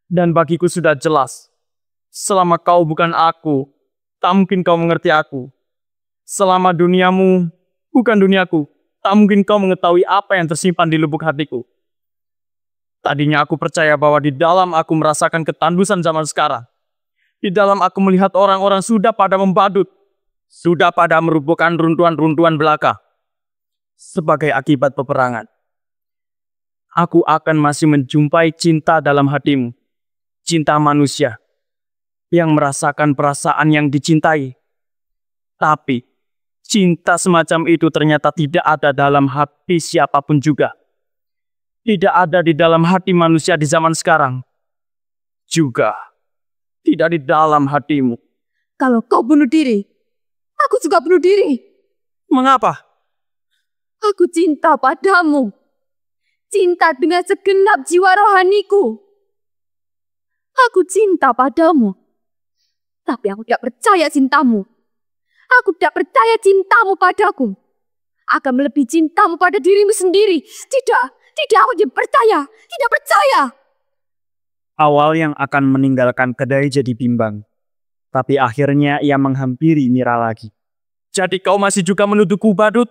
Dan bagiku sudah jelas. Selama kau bukan aku, tak mungkin kau mengerti aku. Selama duniamu bukan duniaku, tak mungkin kau mengetahui apa yang tersimpan di lubuk hatiku. Tadinya aku percaya bahwa di dalam aku merasakan ketandusan zaman sekarang. Di dalam aku melihat orang-orang sudah pada membadut. Sudah pada merubuhkan runtuhan-runtuhan belaka. Sebagai akibat peperangan. Aku akan masih menjumpai cinta dalam hatimu. Cinta manusia. Yang merasakan perasaan yang dicintai. Tapi, cinta semacam itu ternyata tidak ada dalam hati siapapun juga. Tidak ada di dalam hati manusia di zaman sekarang. Juga, tidak di dalam hatimu. Kalau kau bunuh diri, aku juga bunuh diri. Mengapa? Aku cinta padamu. Cinta dengan segenap jiwa rohaniku. Aku cinta padamu. Tapi aku tidak percaya cintamu. Aku tidak percaya cintamu padaku. Akan melebihi cintamu pada dirimu sendiri. Tidak aku tidak percaya. Tidak percaya. Awal yang akan meninggalkan kedai jadi bimbang. Tapi akhirnya ia menghampiri Mira lagi. Jadi kau masih juga menuduhku badut?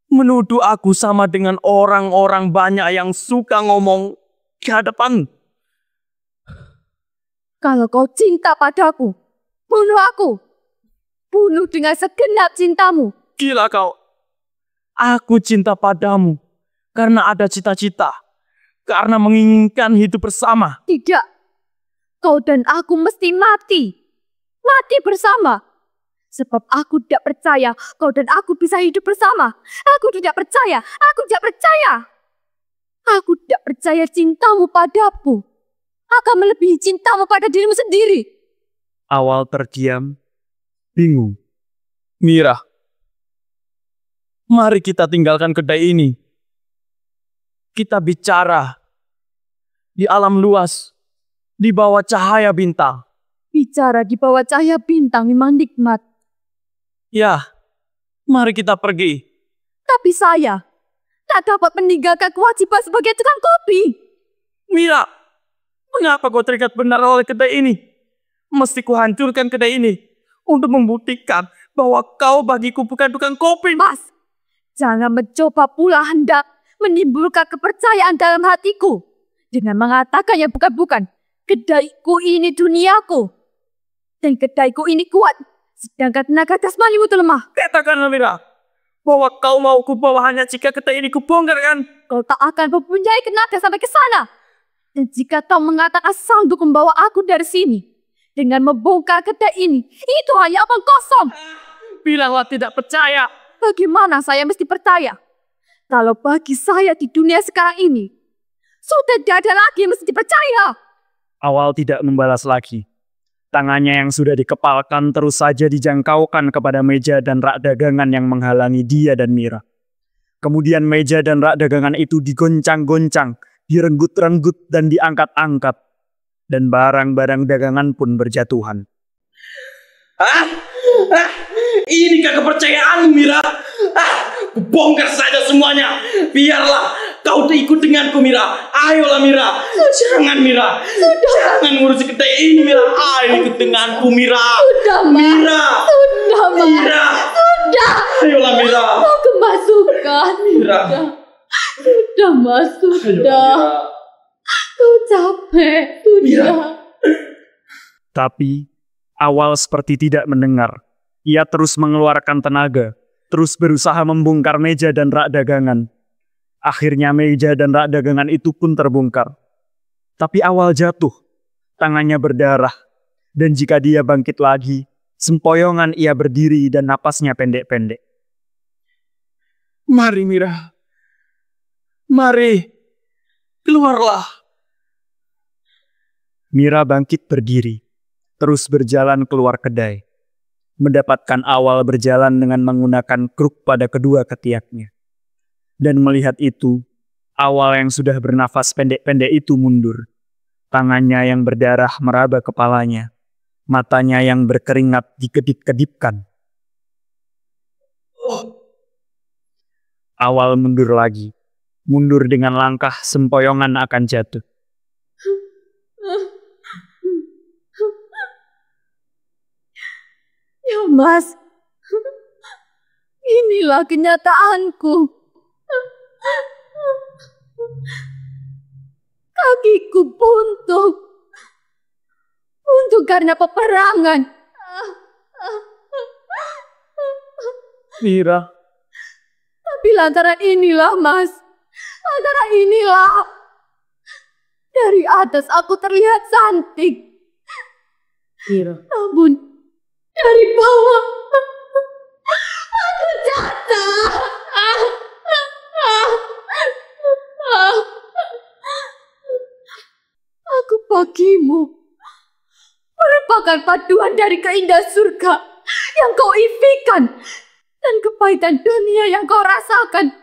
Menuduh aku sama dengan orang-orang banyak yang suka ngomong di hadapan. Kalau kau cinta padaku, bunuh aku. Bunuh dengan segenap cintamu. Gila kau. Aku cinta padamu karena ada cita-cita. Karena menginginkan hidup bersama. Tidak. Kau dan aku mesti mati. Mati bersama. Sebab aku tidak percaya kau dan aku bisa hidup bersama. Aku tidak percaya. Aku tidak percaya. Aku tidak percaya cintamu padaku akan melebihi cintamu pada dirimu sendiri. Awal terdiam, bingung. Mira, mari kita tinggalkan kedai ini. Kita bicara di alam luas, di bawah cahaya bintang. Bicara di bawah cahaya bintang memang nikmat. Ya, mari kita pergi. Tapi saya tak dapat meninggalkan kewajiban sebagai tukang kopi. Mira, mengapa kau terikat benar oleh kedai ini? Mesti kuhancurkan kedai ini untuk membuktikan bahwa kau bagiku bukan tukang kopi. Mas, jangan mencoba pula hendak menimbulkan kepercayaan dalam hatiku dengan mengatakan yang bukan-bukan. Kedaiku ini duniaku. Dan kedaiku ini kuat. Sedangkan tenaga jasmanimu itu lemah. Katakanlah Mira, bahwa kau mau kubawa hanya jika kedai ini kubongkar kan? Kau tak akan mempunyai tenaga sampai ke sana. Dan jika kau mengatakan sanggup membawa aku dari sini dengan membongkar kedai ini, itu hanya omong kosong. Bilanglah tidak percaya. Bagaimana saya mesti percaya? Kalau bagi saya di dunia sekarang ini, sudah tidak ada lagi yang mesti dipercaya. Awal tidak membalas lagi. Tangannya yang sudah dikepalkan terus saja dijangkaukan kepada meja dan rak dagangan yang menghalangi dia dan Mira. Kemudian meja dan rak dagangan itu digoncang-goncang, direnggut-renggut dan diangkat-angkat. Dan barang-barang dagangan pun berjatuhan. Inikah kepercayaanmu, Mira? Kubongkar saja semuanya. Biarlah kau ikut denganku, Mira. Ayolah, Mira. Jangan, Mira. Jangan ngurusi kedai ini, Mira. Ayo ikut denganku, Mira. Sudah, Mas. Mira. Sudah, Mas. Mira. Sudah. Ayolah, Mira. Kau kemasukan. Mira. Sudah, Mas. Ayo, Sudah. Mira. Kau capek. Sudah. Tapi awal seperti tidak mendengar. Ia terus mengeluarkan tenaga, terus berusaha membongkar meja dan rak dagangan. Akhirnya meja dan rak dagangan itu pun terbongkar. Tapi awal jatuh, tangannya berdarah. Dan jika dia bangkit lagi, sempoyongan ia berdiri dan napasnya pendek-pendek. Mari, Mira. Mari. Keluarlah. Mira bangkit berdiri, terus berjalan keluar kedai. Mendapatkan awal berjalan dengan menggunakan kruk pada kedua ketiaknya. Dan melihat itu, awal yang sudah bernafas pendek-pendek itu mundur. Tangannya yang berdarah meraba kepalanya. Matanya yang berkeringat dikedip-kedipkan. Awal mundur lagi. Mundur dengan langkah sempoyongan akan jatuh. Ya, Mas. Inilah kenyataanku. Kakiku buntung. Buntung karena peperangan. Mira. Tapi lantaran inilah, Mas. Lantaran inilah. Dari atas aku terlihat cantik. Mira. Namun dari bawah aku jatuh. Aku bagimu merupakan paduan dari keindahan surga yang kau impikan dan kepahitan dunia yang kau rasakan.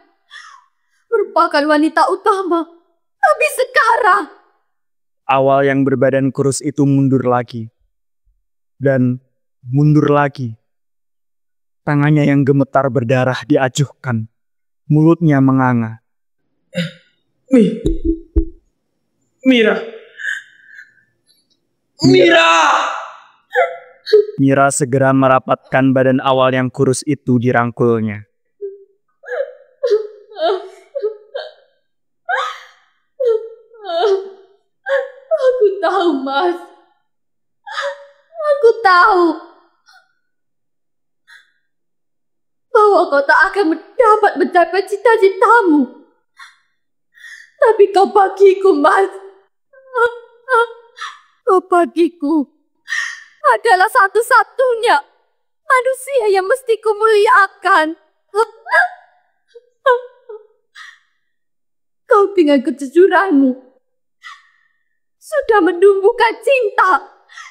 Merupakan wanita utama. Tapi sekarang Awal yang berbadan kurus itu mundur lagi. Dan mundur lagi. Tangannya yang gemetar berdarah diacuhkan. Mulutnya menganga. Mira. Mira. Mira segera merapatkan badan awal yang kurus itu dirangkulnya. aku tahu, Mas. Aku tahu bahwa kau tak akan dapat mencapai cita-citamu. Tapi kau bagiku, Mas. Kau bagiku adalah satu-satunya manusia yang mesti kumuliakan. Kau dengan kejujuranmu sudah menumbuhkan cinta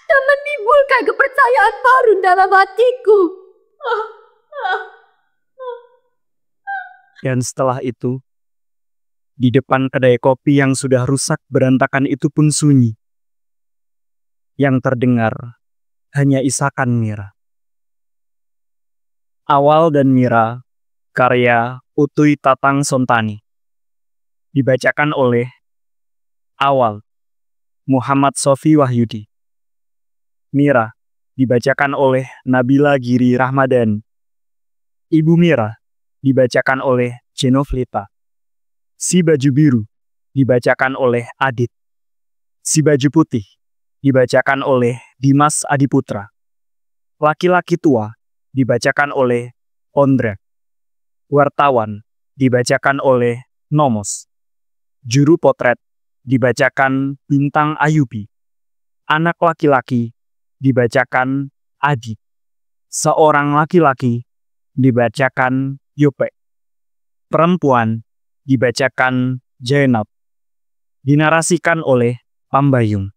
dan menimbulkan kepercayaan baru dalam hatiku. Dan setelah itu, di depan kedai kopi yang sudah rusak berantakan itu pun sunyi. Yang terdengar hanya isakan Mira. Awal dan Mira, karya Utui Tatang Sontani. Dibacakan oleh Awal, Muhammad Sofi Wahyudi. Mira, dibacakan oleh Nabila Giri Rahmadani. Ibu Mira, dibacakan oleh Genovlita. Si baju biru, dibacakan oleh Adit. Si baju putih, dibacakan oleh Dimas Adiputra. Laki-laki tua, dibacakan oleh Ondra. Wartawan, dibacakan oleh Nomos. Juru potret, dibacakan Bintang Ayubi. Anak laki-laki, dibacakan Adi. Seorang laki-laki, dibacakan Yope. Perempuan, dibacakan Jainab. Dinarasikan oleh Pambayung.